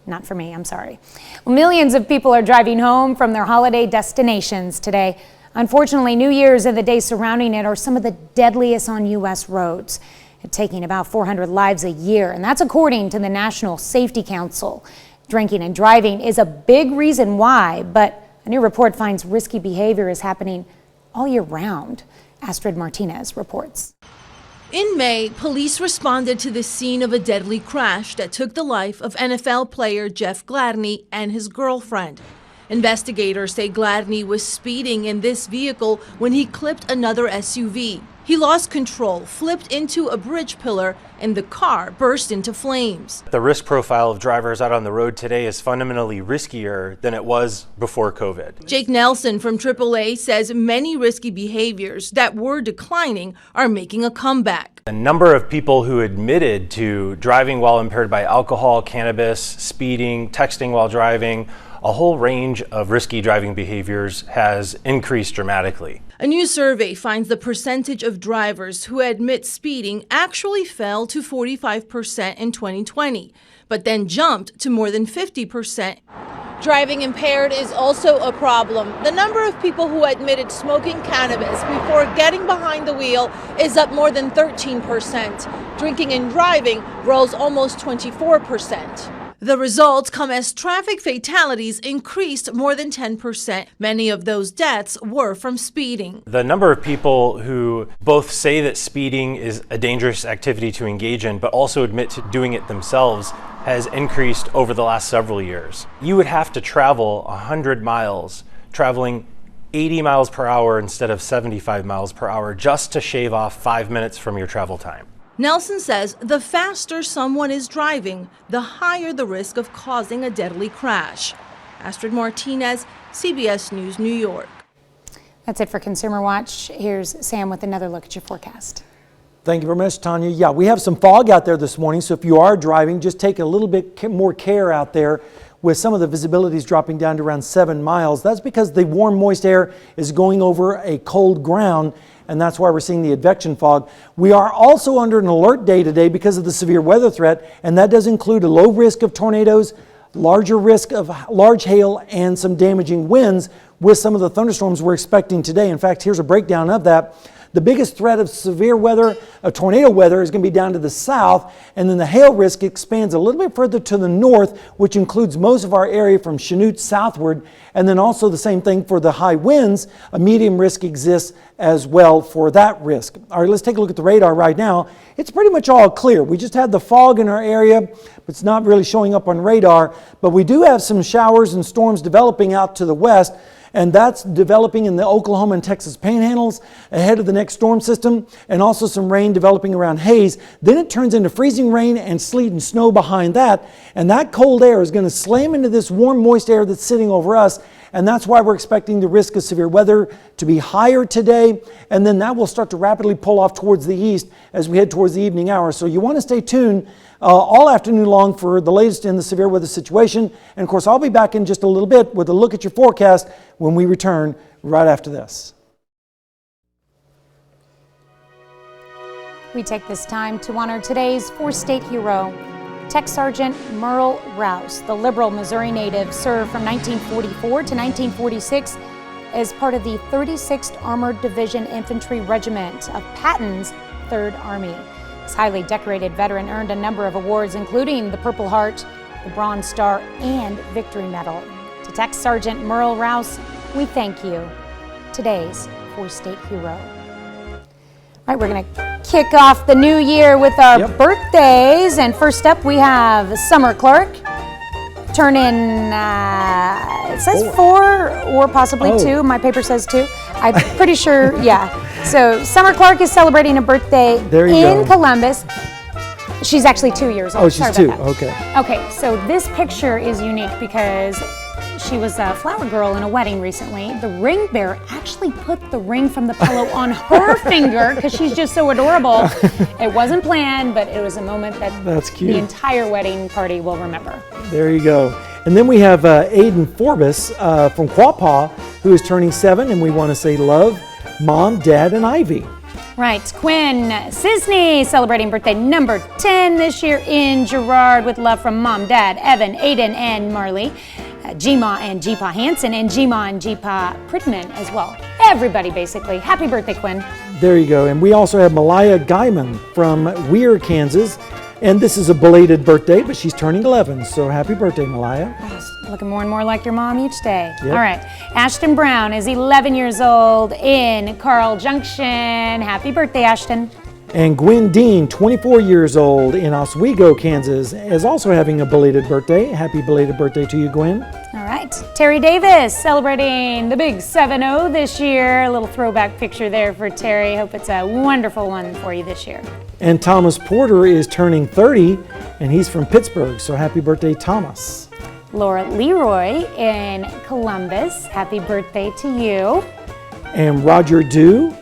Not for me, I'm sorry. Well, millions of people are driving home from their holiday destinations today. Unfortunately, New Year's and the days surrounding it are some of the deadliest on U.S. roads, taking about 400 lives a year, and that's according to the National Safety Council. Drinking and driving is a big reason why, but a new report finds risky behavior is happening all year round. Astrid Martinez reports. In May, police responded to the scene of a deadly crash that took the life of NFL player Jeff Gladney and his girlfriend. Investigators say Gladney was speeding in this vehicle when he clipped another SUV. He lost control, flipped into a bridge pillar, and the car burst into flames. The risk profile of drivers out on the road today is fundamentally riskier than it was before COVID. Jake Nelson from AAA says many risky behaviors that were declining are making a comeback. The number of people who admitted to driving while impaired by alcohol, cannabis, speeding, texting while driving, a whole range of risky driving behaviors has increased dramatically. A new survey finds the percentage of drivers who admit speeding actually fell to 45% in 2020, but then jumped to more than 50% Driving impaired is also a problem. The number of people who admitted smoking cannabis before getting behind the wheel is up more than 13%. Drinking and driving rose almost 24%. The results come as traffic fatalities increased more than 10%. Many of those deaths were from speeding. The number of people who both say that speeding is a dangerous activity to engage in, but also admit to doing it themselves has increased over the last several years. You would have to travel 100 miles, traveling 80 miles per hour instead of 75 miles per hour just to shave off 5 minutes from your travel time. Nelson says the faster someone is driving, the higher the risk of causing a deadly crash. Astrid Martinez, CBS News, New York. That's it for Consumer Watch. Here's Sam with another look at your forecast. Thank you very much, Tanya. Yeah, we have some fog out there this morning, so if you are driving, just take a little bit more care out there with some of the visibilities dropping down to around 7 miles. That's because the warm, moist air is going over a cold ground, and that's why we're seeing the advection fog. We are also under an alert day today because of the severe weather threat, and that does include a low risk of tornadoes, larger risk of large hail, and some damaging winds with some of the thunderstorms we're expecting today. In fact, here's a breakdown of that. The biggest threat of severe weather, of tornado weather, is going to be down to the south, and then the hail risk expands a little bit further to the north, which includes most of our area from Chanute southward, and then also the same thing for the high winds. A medium risk exists as well for that risk. All right, let's take a look at the radar right now. It's pretty much all clear. We just had the fog in our area, but it's not really showing up on radar, but we do have some showers and storms developing out to the west. And that's developing in the Oklahoma and Texas panhandles ahead of the next storm system, and also some rain developing around Hays. Then it turns into freezing rain and sleet and snow behind that, and that cold air is going to slam into this warm, moist air that's sitting over us, and that's why we're expecting the risk of severe weather to be higher today, and then that will start to rapidly pull off towards the east as we head towards the evening hours. So you want to stay tuned all afternoon long for the latest in the severe weather situation. And of course, I'll be back in just a little bit with a look at your forecast when we return right after this. We take this time to honor today's four-state hero, Tech Sergeant Merle Rouse, the liberal Missouri native, served from 1944 to 1946 as part of the 36th Armored Division Infantry Regiment of Patton's 3rd Army. This highly decorated veteran earned a number of awards, including the Purple Heart, the Bronze Star, and Victory Medal. To Tech Sergeant Merle Rouse, we thank you, today's four-state hero. All right, we're going to kick off the new year with our birthdays. And first up, we have Summer Clark, turning, it says 4 or possibly 2. My paper says 2. I'm pretty sure, yeah. So Summer Clark is celebrating a birthday in Columbus. She's actually 2 years old. Oh, she's 2, okay. Okay, so this picture is unique because she was a flower girl in a wedding recently. The ring bearer actually put the ring from the pillow on her finger because she's just so adorable. It wasn't planned, but it was a moment that That's cute. The entire wedding party will remember. There you go. And then we have Aiden Forbes from Quapaw, who is turning 7, and we want to say love, Mom, Dad, and Ivy. Right, Quinn Sisney celebrating birthday number 10 this year in Girard with love from Mom, Dad, Evan, Aiden, and Marley. G-Ma and G-Pa Hansen, and G-Ma and G-Pa Pridman as well. Everybody, basically. Happy birthday, Quinn. There you go. And we also have Malaya Guyman from Weir, Kansas. And this is a belated birthday, but she's turning 11. So happy birthday, Malaya. Looking more and more like your mom each day. Yep. All right. Ashton Brown is 11 years old in Carl Junction. Happy birthday, Ashton. And Gwen Dean, 24 years old in Oswego, Kansas, is also having a belated birthday. Happy belated birthday to you, Gwen. All right. Terry Davis celebrating the big 7-0 this year. A little throwback picture there for Terry. Hope it's a wonderful one for you this year. And Thomas Porter is turning 30, and he's from Pittsburgh. So happy birthday, Thomas. Laura Leroy in Columbus. Happy birthday to you. And Roger Dew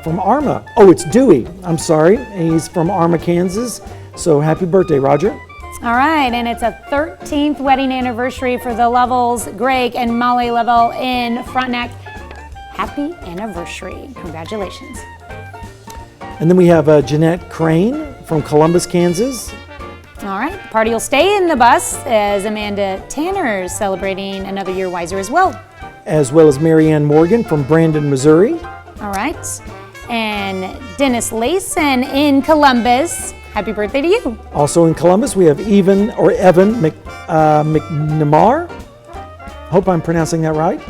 from Arma. Oh, it's Dewey. I'm sorry. He's from Arma, Kansas. So happy birthday, Roger. All right, and it's a 13th wedding anniversary for the Levels, Greg and Molly Level in Frontenac. Happy anniversary. Congratulations. And then we have Jeanette Crane from Columbus, Kansas. All right, the party will stay in the bus as Amanda Tanner is celebrating another year wiser as well. As well as Marianne Morgan from Brandon, Missouri. All right, and Dennis Layson in Columbus. Happy birthday to you. Also in Columbus, we have Evan McNamara. Hope I'm pronouncing that right.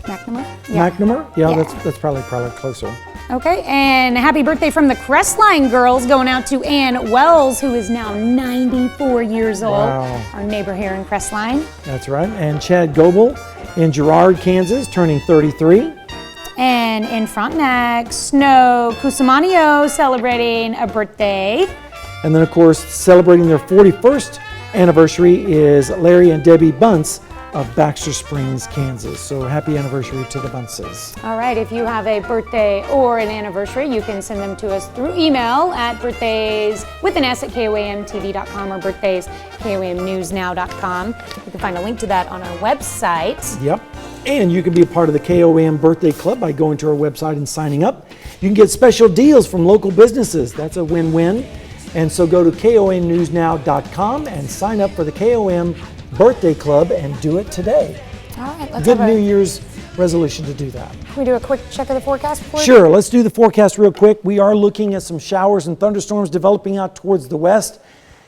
McNamara? Yeah. McNamara? Yeah. That's probably closer. Okay, and happy birthday from the Crestline girls going out to Ann Wells, who is now 94 years old. Wow. Our neighbor here in Crestline. That's right. And Chad Goebel in Girard, Kansas, turning 33. And in Frontenac, Snow Cusimanio celebrating a birthday. And then, of course, celebrating their 41st anniversary is Larry and Debbie Bunce of Baxter Springs, Kansas. So happy anniversary to the Bunces. All right, if you have a birthday or an anniversary, you can send them to us through email at birthdays@KOAMTV.com or birthdays@KOAMnewsnow.com. You can find a link to that on our website. Yep. And you can be a part of the KOAM Birthday Club by going to our website and signing up. You can get special deals from local businesses. That's a win-win. And so go to KOAMnewsnow.com and sign up for the KOM Birthday Club and do it today. All right, let's Good have New Year's resolution to do that. Can we do a quick check of the forecast before? Sure, let's do the forecast real quick. We are looking at some showers and thunderstorms developing out towards the west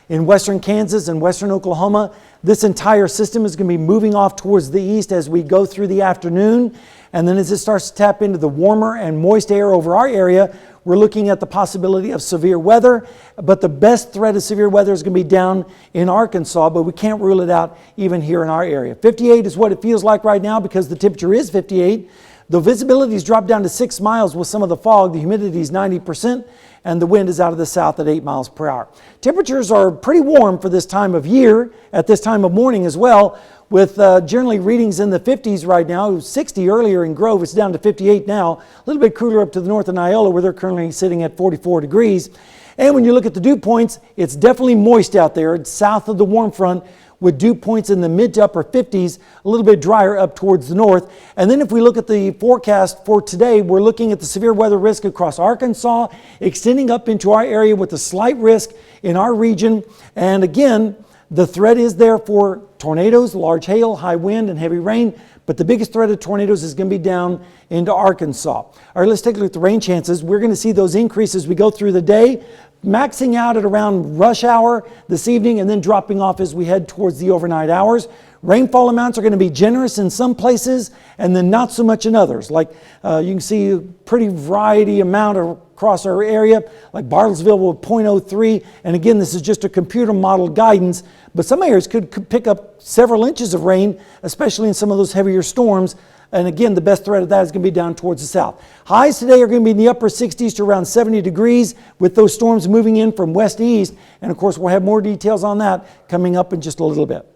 in western Kansas and western Oklahoma. This entire system is going to be moving off towards the east as we go through the afternoon. And then as it starts to tap into the warmer and moist air over our area, we're looking at the possibility of severe weather. But the best threat of severe weather is going to be down in Arkansas, but we can't rule it out even here in our area. 58 is what it feels like right now because the temperature is 58. The visibility has dropped down to 6 miles with some of the fog. The humidity is 90%, and the wind is out of the south at 8 miles per hour. Temperatures are pretty warm for this time of year, at this time of morning as well, with generally readings in the 50s right now. It was 60 earlier in Grove. It's down to 58 now. A little bit cooler up to the north of Iola, where they're currently sitting at 44 degrees. And when you look at the dew points, it's definitely moist out there. It's south of the warm front, with dew points in the mid to upper 50s, a little bit drier up towards the north. And then if we look at the forecast for today, we're looking at the severe weather risk across Arkansas, extending up into our area with a slight risk in our region. And again, the threat is there for tornadoes, large hail, high wind, and heavy rain. But the biggest threat of tornadoes is going to be down into Arkansas. All right, let's take a look at the rain chances. We're going to see those increase as we go through the day, maxing out at around rush hour this evening and then dropping off as we head towards the overnight hours. Rainfall amounts are going to be generous in some places and then not so much in others. Like you can see a pretty variety amount across our area, like Bartlesville with 0.03. And again, this is just a computer model guidance, but some areas could pick up several inches of rain, especially in some of those heavier storms. And again, the best threat of that is going to be down towards the south. Highs today are going to be in the upper 60s to around 70 degrees with those storms moving in from west to east. And of course, we'll have more details on that coming up in just a little bit.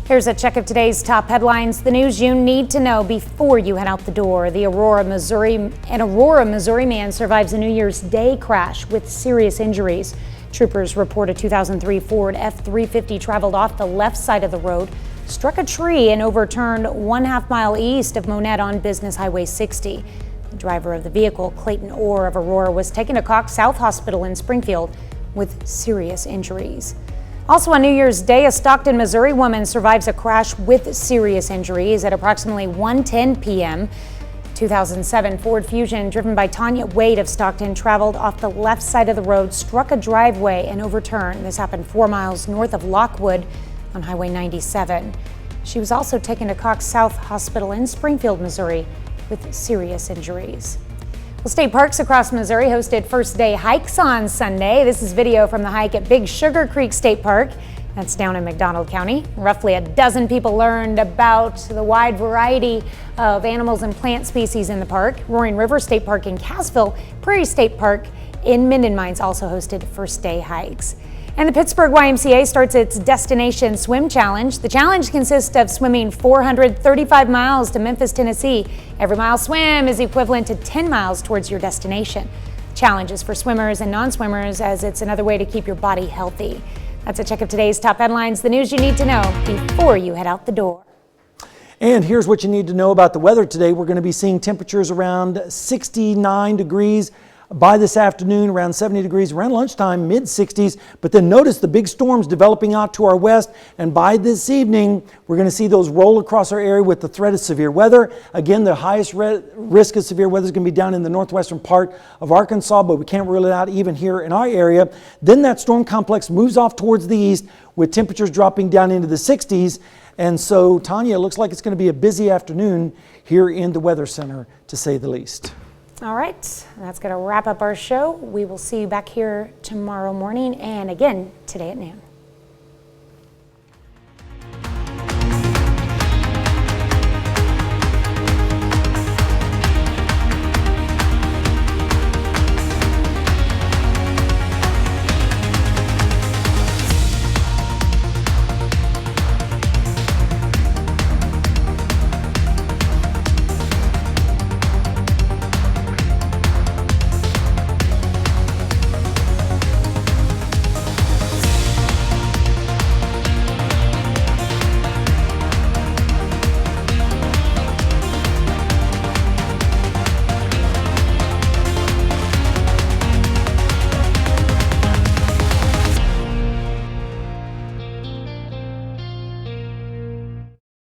Here's a check of today's top headlines, the news you need to know before you head out the door. An Aurora, Missouri man survives a New Year's Day crash with serious injuries. Troopers report a 2003 Ford F-350 traveled off the left side of the road, struck a tree, and overturned 1/2 mile east of Monette on Business Highway 60. The driver of the vehicle, Clayton Orr of Aurora, was taken to Cox South Hospital in Springfield with serious injuries. Also on New Year's Day, a Stockton, Missouri woman survives a crash with serious injuries at approximately 1:10 p.m. 2007 Ford Fusion driven by Tanya Wade of Stockton traveled off the left side of the road, struck a driveway, and overturned. This happened 4 miles north of Lockwood on Highway 97. She was also taken to Cox South Hospital in Springfield, Missouri with serious injuries. Well, state parks across Missouri hosted first day hikes on Sunday. This is video from the hike at Big Sugar Creek State Park. That's down in McDonald County. Roughly a dozen people learned about the wide variety of animals and plant species in the park. Roaring River State Park in Cassville, Prairie State Park in Minden Mines also hosted first day hikes. And the Pittsburgh YMCA starts its Destination Swim Challenge. The challenge consists of swimming 435 miles to Memphis, Tennessee. Every mile swim is equivalent to 10 miles towards your destination. The challenge is for swimmers and non-swimmers as it's another way to keep your body healthy. That's a check of today's top headlines, the news you need to know before you head out the door. And here's what you need to know about the weather today. We're going to be seeing temperatures around 69 degrees by this afternoon, around 70 degrees, around lunchtime, mid-60s. But then notice the big storms developing out to our west. And by this evening, we're going to see those roll across our area with the threat of severe weather. Again, the highest risk of severe weather is going to be down in the northwestern part of Arkansas, but we can't rule it out even here in our area. Then that storm complex moves off towards the east with temperatures dropping down into the 60s. And so, Tanya, it looks like it's going to be a busy afternoon here in the Weather Center, to say the least. All right, that's going to wrap up our show. We will see you back here tomorrow morning and again today at noon.